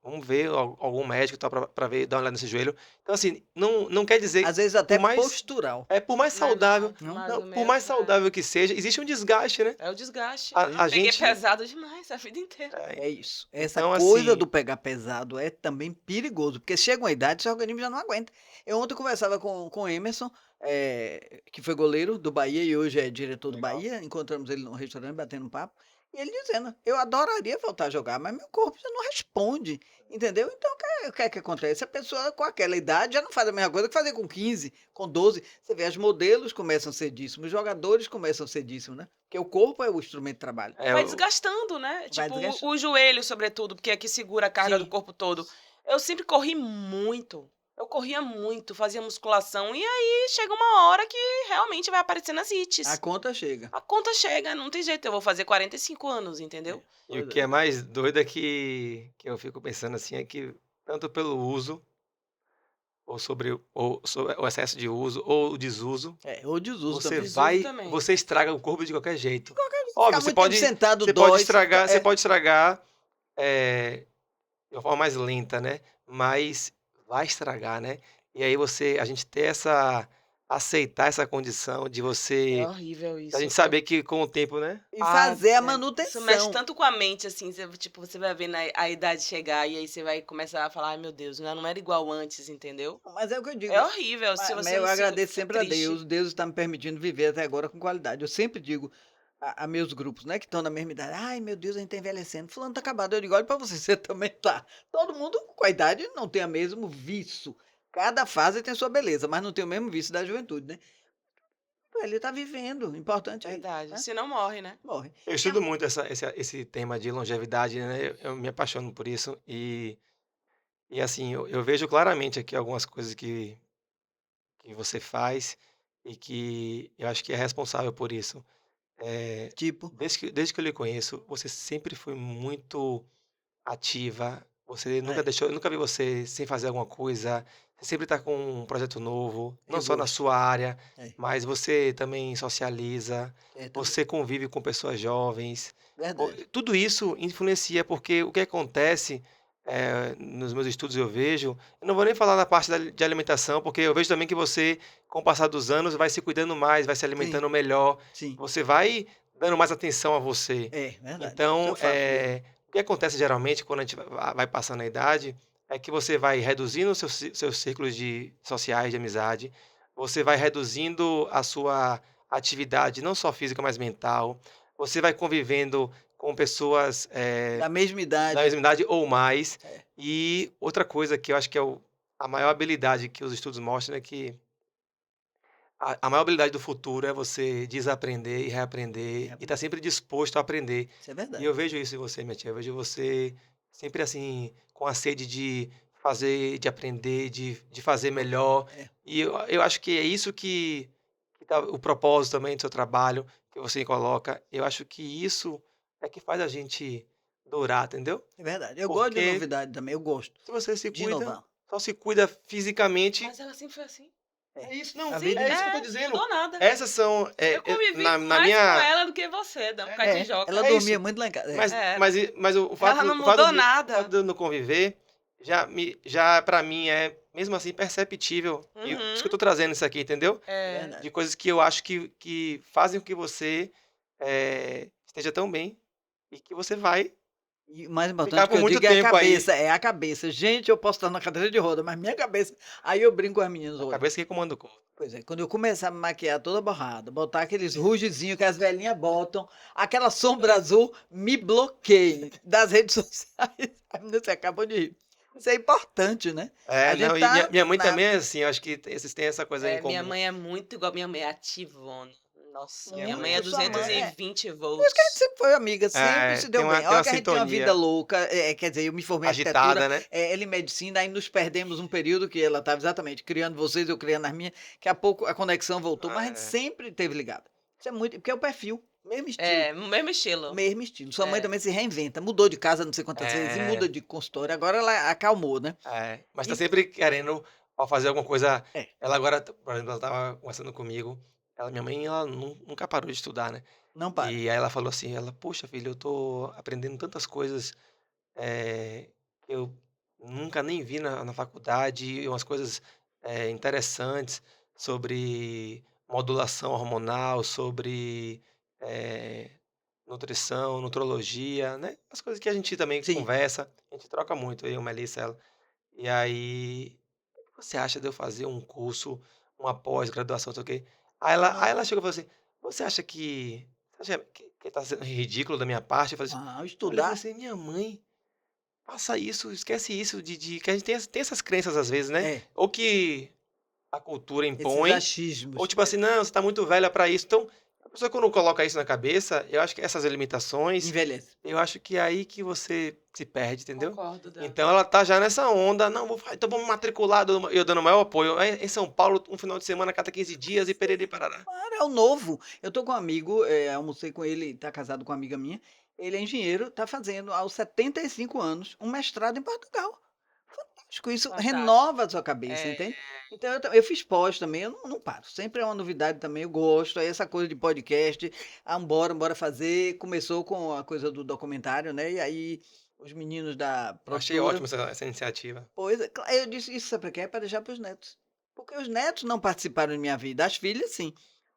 vamos ver algum médico e tal, pra ver, dar uma olhada nesse joelho. Então, assim, não quer dizer, Às vezes até por mais, postural. por mais saudável, Mas o por meu, mais saudável que seja, existe um desgaste, né? É o desgaste. A Peguei gente, pesado demais a vida inteira. É isso. Essa então, coisa assim, do pegar pesado é também perigoso, porque chega uma idade, seu organismo já não aguenta. Eu ontem conversava com o Emerson, que foi goleiro do Bahia e hoje é diretor do Legal. Bahia. Encontramos ele num restaurante batendo um papo. E ele dizendo: eu adoraria voltar a jogar, mas meu corpo já não responde. Entendeu? Então, o que é que acontece? A pessoa com aquela idade já não faz a mesma coisa que fazia com 15, com 12. Você vê, as modelos começam cedíssimos, os jogadores começam cedíssimos, né? Porque o corpo é o instrumento de trabalho. Vai desgastando, né? Vai Tipo, desgastando. o joelho, sobretudo, porque é que segura a carga Sim. do corpo todo. Eu sempre corri muito. Eu corria muito, fazia musculação. E aí chega uma hora que realmente vai aparecendo as hits. A conta chega. A conta chega, não tem jeito. Eu vou fazer 45 anos, entendeu? E o Pois que é. é mais doido é que eu fico pensando assim, é que tanto pelo uso, ou sobre o excesso de uso, ou o desuso, Ou desuso você também. Desuso também. você estraga o corpo de qualquer jeito. Ficar Óbvio, muito tempo sentado você dói. pode estragar, você pode estragar de uma forma mais lenta, né? Mas vai estragar, né? E aí a gente ter aceitar essa condição de É você, horrível isso. a gente saber que com o tempo, né? E fazer a Isso manutenção. mexe tanto com a mente, assim, tipo, você vai vendo a idade chegar e aí você vai começar a falar, ai meu Deus, não era igual antes, entendeu? Mas é o que eu digo. É horrível, se Mas você eu não se agradeço fica sempre a triste. Deus. Deus está me permitindo viver até agora com qualidade. Eu sempre digo a meus grupos, né, que estão na mesma idade: ai meu Deus, a gente tá envelhecendo. Fulano tá acabado. Eu digo: olha pra você, você também tá. Todo mundo com a idade não tem o mesmo vício. Cada fase tem sua beleza, mas não tem o mesmo vício da juventude, né? ele está vivendo. O importante é Verdade. né? Se não morre, né? Morre. Eu estudo muito esse tema de longevidade, né? Eu me apaixono por isso e assim, eu vejo claramente aqui algumas coisas que você faz e que eu acho que é responsável por isso. Eh, Tipo, desde que eu lhe conheço, você sempre foi muito ativa, você nunca é, deixou eu nunca vi você sem fazer alguma coisa, você sempre está com um projeto novo, não eu só na gosto. sua área, É, mas você também socializa, também. você convive com pessoas jovens. Verdade. Tudo isso influencia, porque o que acontece, nos meus estudos eu não vou nem falar na parte de alimentação, porque eu vejo também que você, com o passar dos anos, vai se cuidando mais, vai se Sim, alimentando melhor, sim. você vai dando mais atenção a você. É, verdade. Isso Então, eu faço mesmo. o que acontece geralmente quando a gente vai passando a idade, é que você vai reduzindo os seus círculos sociais de amizade, você vai reduzindo a sua atividade, não só física, mas mental, você vai convivendo com pessoas, Da mesma da idade. mesma idade ou mais. É, E outra coisa que eu acho que é a maior habilidade que os estudos mostram é que a maior habilidade do futuro é você desaprender e reaprender e estar sempre disposto a aprender. isso é E verdade. eu vejo isso em você, minha tia. Eu vejo você sempre assim, com a sede de fazer, de aprender, de fazer melhor. É, E eu acho que é isso que tá o propósito também do seu trabalho, que você coloca. Eu acho que isso é que faz a gente dourar, entendeu? é verdade. Eu gosto de Porque novidade também, eu gosto se você se de cuida, inovar. só se cuida fisicamente. Mas ela sempre foi assim. É. É isso, não, A Sim, vida é isso que eu tô não dizendo. mudou nada. Essas são, Eu convivi na mais com minha ela do que você, da é, Catijoca. ela é dormia isso. muito lá em casa. Mas Era. mas e mas o fato Ela não o fato mudou de o fato nada. de eu não conviver, já pra mim é, mesmo assim, perceptível. E por isso que eu Uhum. tô trazendo isso aqui, entendeu? É É. verdade. De coisas que eu acho que fazem com que você, esteja tão bem e que você vai E o mais ficar importante que por eu muito digo é a tempo aí. cabeça, é a cabeça. Gente, eu posso estar na cadeira de roda, mas minha cabeça. Aí eu brinco com as meninas, A olha. cabeça que comanda o corpo. Pois é, quando eu começar a me maquiar toda borrada, botar aqueles rugezinhos que as velhinhas botam, aquela sombra azul, me bloqueie das redes sociais. Ai, meu Deus, você acabou de rir. Isso é importante, né? A É, gente não, e minha tá minha mãe na. também é assim, eu acho que vocês têm essa coisa em É, minha comum. mãe é muito igual. Minha mãe é ativona. Nossa, minha mãe é Muito, sua mãe. É. 220 Por isso que a gente volts. sempre foi amiga, sempre se deu bem. Tem Olha uma que a gente tem uma vida sintonia louca, quer dizer, eu me formei em arquitetura, agitada, né. ela em medicina, aí nos perdemos um período que ela estava exatamente criando vocês, eu criando as minhas, daqui a pouco a conexão voltou, mas a gente É, sempre teve ligado. Isso é muito, porque é o perfil, mesmo estilo. É, mesmo estilo. Mesmo estilo. Sua mãe É. também se reinventa, mudou de casa não sei quantas vezes e muda é, de consultório. Agora ela acalmou, né? mas tá E, sempre querendo, ó, fazer alguma coisa. é, Ela agora, por exemplo, ela estava conversando comigo, minha mãe, ela nunca parou de estudar, né. não para. E aí ela falou assim, "Poxa filho, eu tô aprendendo tantas coisas, que eu nunca nem vi na faculdade, umas coisas, interessantes sobre modulação hormonal, sobre, eh, nutrição, nutrologia, né, as coisas que a gente também Sim. conversa, a gente troca muito, eu, Melissa, ela. E aí, "O que você acha de eu fazer um curso, uma pós-graduação, não sei o quê?" Aí ela Ah, chegou e falou assim: "Você acha que você acha que tá sendo ridículo da minha parte?" Eu falei assim, eu falei estudar assim: "Minha mãe, faça isso, esquece isso de que a gente tem essas crenças às vezes, né, é ou que a cultura esses impõe, ou achismos. tipo assim: 'Não, você tá muito velha para isso'". Então, a pessoa quando coloca isso na cabeça, eu acho que essas limitações, Envelhece. eu acho que é aí que você se perde, entendeu? Concordo, Dan. Então ela tá já nessa onda: "Não, então vamos matricular", eu dando o maior apoio. Em São Paulo, um final de semana a cada 15 dias e perere parará. Claro, é o novo. Eu tô com um amigo, almocei com ele, tá casado com uma amiga minha. Ele é engenheiro, tá fazendo aos 75 anos um mestrado em Portugal. Fantástico, isso Fantástico. renova a sua cabeça, É, entende? Então eu fiz pós também, eu não paro. Sempre é uma novidade também, eu gosto. Aí essa coisa de podcast, bora fazer. Começou com a coisa do documentário, né? E aí os meninos da Eu achei produtora. ótima essa iniciativa. Pois é, eu disse isso, sabe para quê? É para deixar para os netos. Porque os netos não participaram de minha vida, as filhas sim.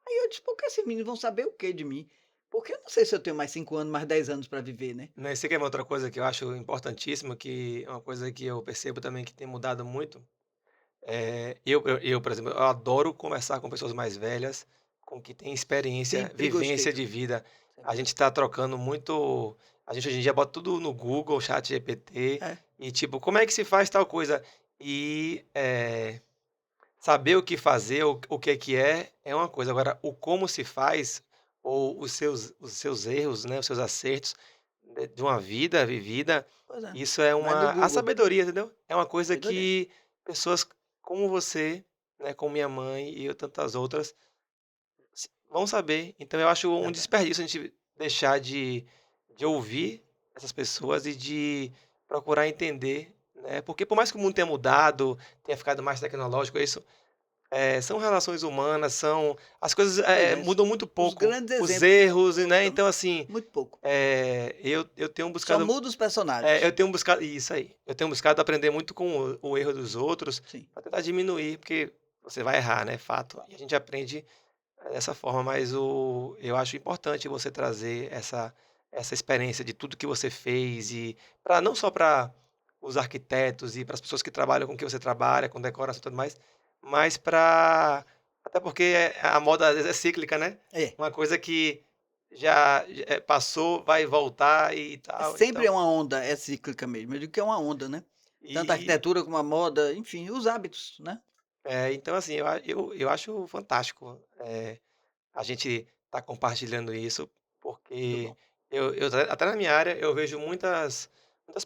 Aí eu disse, porque esses meninos vão saber o que de mim? Porque eu não sei se eu tenho mais 5 anos, mais 10 anos para viver, né? Né, você quer ver outra coisa que eu acho importantíssima, que é uma coisa que eu percebo também que tem mudado muito? Por exemplo, eu adoro conversar com pessoas mais velhas, com que têm experiência, Sempre gostei vivência de também. vida. A Sempre gente gostei. está trocando muito. A gente hoje em dia bota tudo no Google, chat GPT, É, e tipo, como é que se faz tal coisa? E saber o que fazer, o que é uma coisa. Agora, o como se faz, ou os seus erros, né, os seus acertos de uma vida vivida, Pois é. isso é Vai no a Google. sabedoria, entendeu? É uma coisa Sabedoria. que pessoas como você, né, como minha mãe e eu tantas outras, vão saber. Então eu acho um Verdade. desperdício a gente deixar de ouvir essas pessoas e de procurar entender, né, porque por mais que o mundo tenha mudado, tenha ficado mais tecnológico, isso, são relações humanas, são as coisas, Pois é. mudam muito Os pouco, grandes os exemplos de erros, né, evolução, então assim, muito pouco. eu tenho Só buscado, muda os personagens. eu tenho buscado isso aí, eu tenho buscado aprender muito com o erro dos outros, Sim. para tentar diminuir, porque você vai errar, né, fato, e a gente aprende dessa forma, mas eu acho importante você trazer essa experiência de tudo que você fez e para não só para os arquitetos e para as pessoas que trabalham com o que você trabalha, com decoração e tudo mais, mas para até porque a moda às vezes é cíclica, né? É. Uma coisa que já passou, vai voltar e É tal, sempre então uma onda, é cíclica mesmo. Eu digo que é uma onda, né? Tanto a e arquitetura como a moda, enfim, os hábitos, né? então assim, eu acho fantástico, a gente tá compartilhando isso, Muito porque bom. eu até na minha área eu vejo muitas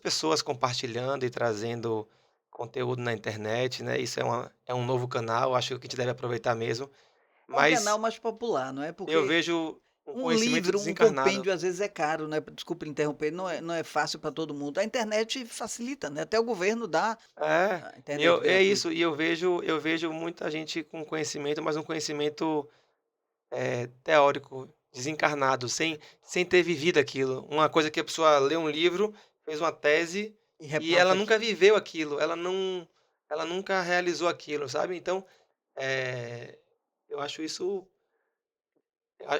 pessoas compartilhando e trazendo conteúdo na internet, né, isso é um novo canal, acho que a gente deve aproveitar mesmo, É um canal mas mais popular, não é? eu Porque vejo um um conhecimento livro, um desencarnado. compêndio, às vezes é caro, né? Desculpa interromper, não é fácil para todo mundo. A internet facilita, né? Até o governo dá É, a internet é gratuita. isso, e eu vejo muita gente com conhecimento, mas um conhecimento, teórico, desencarnado, sem ter vivido aquilo. Uma coisa que a pessoa lê um livro, fez uma tese E e ela repassa nunca aquilo. viveu aquilo, ela nunca realizou aquilo, sabe. Então, eh, eu acho isso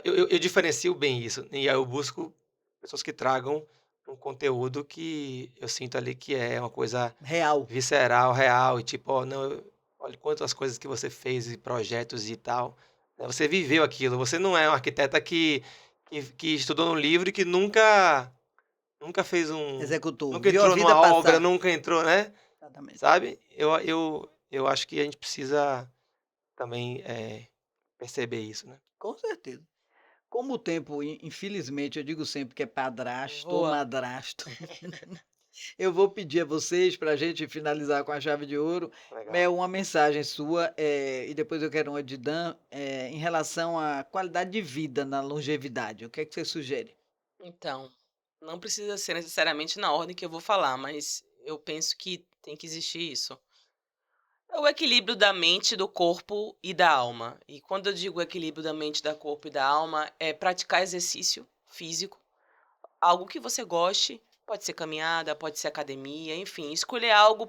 eu diferencio bem isso, e aí eu busco pessoas que tragam um conteúdo que eu sinto ali que é uma coisa Real. visceral, real, e tipo: "Ó, não, olha quantas coisas que você fez e projetos e tal, né, você viveu aquilo, você não é um arquiteta que estudou no livro e que nunca fez Executou. nunca Viu a entrou vida numa obra, passar. nunca entrou", né, Exatamente. sabe. Eu acho que a gente precisa também, perceber isso, né. Com certeza. Como o tempo, infelizmente, eu digo sempre que é padrasto ou Voa. madrasto, eu vou pedir a vocês, para a gente finalizar com a chave de ouro, Legal. uma mensagem sua, e depois eu quero uma de Dan, em relação à qualidade de vida na longevidade. O que é que você sugere? Então, não precisa ser necessariamente na ordem que eu vou falar, mas eu penso que tem que existir isso. É o equilíbrio da mente, do corpo e da alma. E quando eu digo equilíbrio da mente, da corpo e da alma, é praticar exercício físico, algo que você goste, pode ser caminhada, pode ser academia, enfim, escolher algo,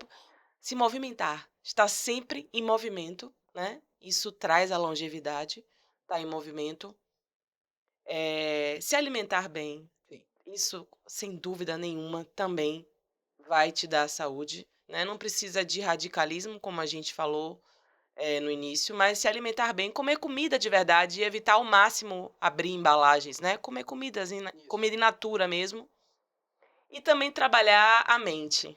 se movimentar, estar sempre em movimento, né? Isso traz a longevidade, estar em movimento. Se alimentar bem, Sim, isso, sem dúvida nenhuma, também vai te dar saúde, né? Não precisa de radicalismo, como a gente falou, no início, mas se alimentar bem, comer comida de verdade e evitar ao máximo abrir embalagens, né? Comer isso, comida in natura mesmo. E também trabalhar a mente,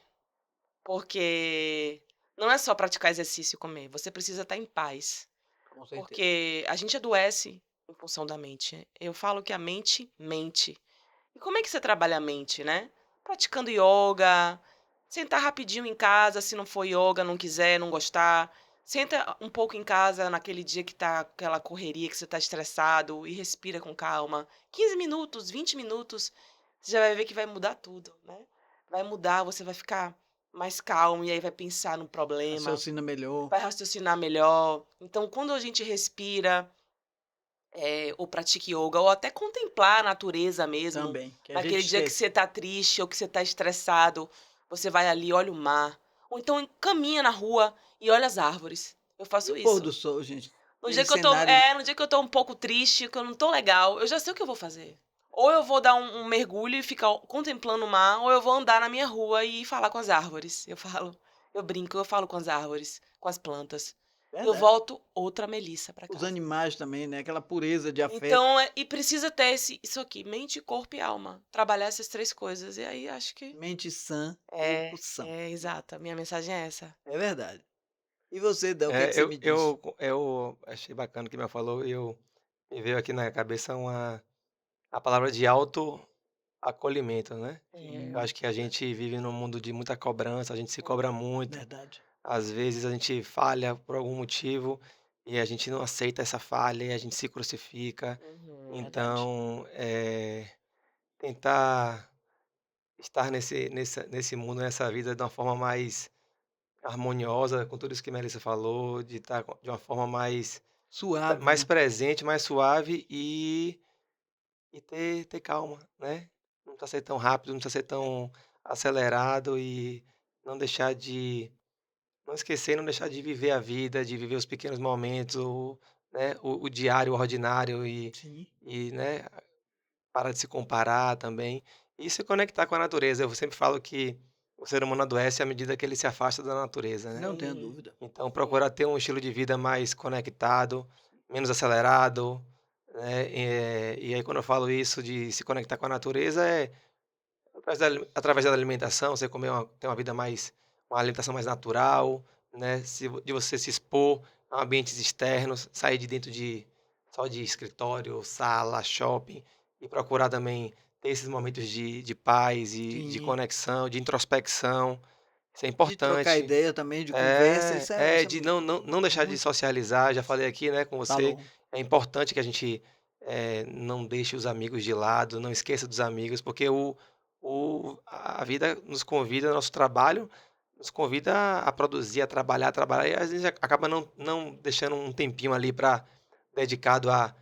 porque não é só praticar exercício e comer, você precisa estar em paz. com certeza. Porque a gente adoece em função da mente. Eu falo que a mente mente. E como é que você trabalha a mente, né? Praticando yoga, sentar rapidinho em casa, se não for yoga, não quiser, não gostar. Senta um pouco em casa naquele dia que tá aquela correria, que você tá estressado e respira com calma. 15 minutos, 20 minutos, você já vai ver que vai mudar tudo, né? Vai mudar, você vai ficar mais calmo e aí vai pensar no problema, Raciocina melhor vai raciocinar melhor. Então, quando a gente respira, ou pratica yoga, ou até contemplar a natureza mesmo, também, que a gente naquele dia que esquece. você tá triste ou que você tá estressado, você vai ali, olha o mar. Ou então caminha na rua e olha as árvores. Eu E faço o pôr isso. do sol, gente? No Aquele dia que eu tô, cenário no dia que eu tô um pouco triste, que eu não tô legal, eu já sei o que eu vou fazer. Ou eu vou dar um mergulho e ficar contemplando o mar, ou eu vou andar na minha rua e falar com as árvores. Eu brinco, eu falo com as árvores, com as plantas. Eu verdade. volto outra Melissa pra Os casa. animais também, né, aquela pureza de afeto. Então, e precisa ter isso aqui, mente, corpo e alma. Trabalhar essas três coisas. E aí acho que Mente sã, corpo são. exato. A minha mensagem é essa. É verdade. E você, Dan, o que é que você me diz? Eu achei bacana o que me falou e me veio aqui na cabeça a palavra de autoacolhimento, né? Eu É. acho que a gente vive num mundo de muita cobrança, a gente se cobra muito. Verdade. Às vezes a gente falha por algum motivo e a gente não aceita essa falha e a gente se crucifica. Verdade. Então, tentar estar nesse mundo, nessa vida de uma forma mais harmoniosa, com tudo isso que a Melissa falou, de estar de uma forma Suave, mais né? presente, mais suave e ter calma, né? Não precisa ser tão rápido, não precisa ser tão acelerado e não deixar de não esquecer, não deixar de viver a vida, de viver os pequenos momentos, né, o diário, o ordinário Sim. né, parar de se comparar também e se conectar com a natureza. Eu sempre falo que o ser humano adoece à medida que ele se afasta da natureza, né? Não tenha Sim, dúvida. Então sim. procurar ter um estilo de vida mais conectado, menos acelerado, né? E aí quando eu falo isso de se conectar com a natureza através da alimentação, você ter uma alimentação mais natural, né, de você se expor a ambientes externos, sair de dentro só de escritório, sala, shopping, e procurar também ter esses momentos de paz e de Sim. conexão, de introspecção. Isso é De trocar importante. ideia também, de conversa, isso é De não deixar de muito socializar, já falei aqui, né, com você, falou. é importante que a gente, não deixe os amigos de lado, não esqueça dos amigos, porque a vida nos convida, nosso trabalho nos convida a produzir, a trabalhar, e às vezes acaba não deixando um tempinho ali para dedicado a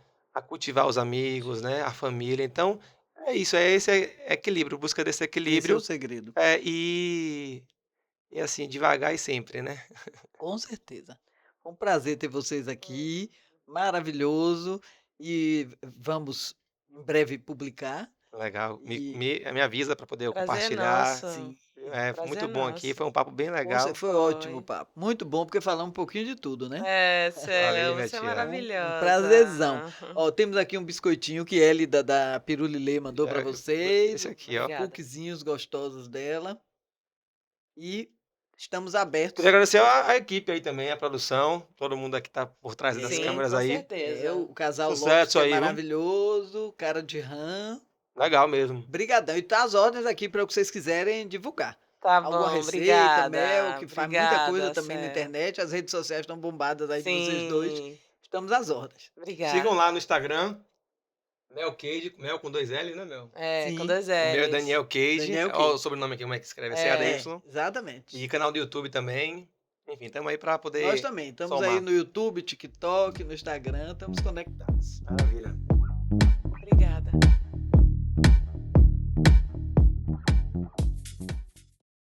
cultivar os amigos, né, a família. Então, é isso, é esse equilíbrio, busca desse Esse é o equilíbrio, segredo. e assim, devagar e sempre, né. Com certeza. Foi um prazer ter vocês aqui, maravilhoso, e vamos em breve publicar. Legal. E Me avisa para poder eu Prazer é compartilhar. nosso. sim, Foi Prazer muito é bom aqui, nosso. foi um papo bem legal. foi ótimo o Foi. papo. Muito bom, porque falamos um pouquinho de tudo, né? É, Valeu, céu, minha você é tia. Um maravilhosa. prazerzão. Ó, temos aqui um biscoitinho que Ellie da Pirulilê mandou para vocês, Esse aqui, ó. os Obrigada. cookiezinhos gostosos dela. E estamos Queria abertos. agradecer a equipe aí também, a produção, todo mundo aqui que tá por trás das Sim, câmeras com aí. certeza. O casal Lopes, Sucesso que é aí, viu? maravilhoso, cara de rã. Legal mesmo. Brigadão. E tá as ordens aqui para o que vocês quiserem divulgar. Tá Alguma bom, receita, Mel, obrigada. que faz muita coisa Obrigada, também na Céu. internet. As redes sociais estão bombadas aí de vocês dois. Sim, Estamos às ordens. Sigam obrigada. lá no Instagram, Mel Cage, Mel com 2 L, né, Mel? É, com Sim, 2 O meu é L's. Daniel Cage, Daniel ó, o Cage. sobrenome aqui, como é que escreve? É. CADY. Exatamente. E canal do YouTube também. Enfim, estamos aí para Nós poder também. Estamos aí somar. no YouTube, TikTok, no Instagram. Estamos conectados. Maravilha. Obrigada.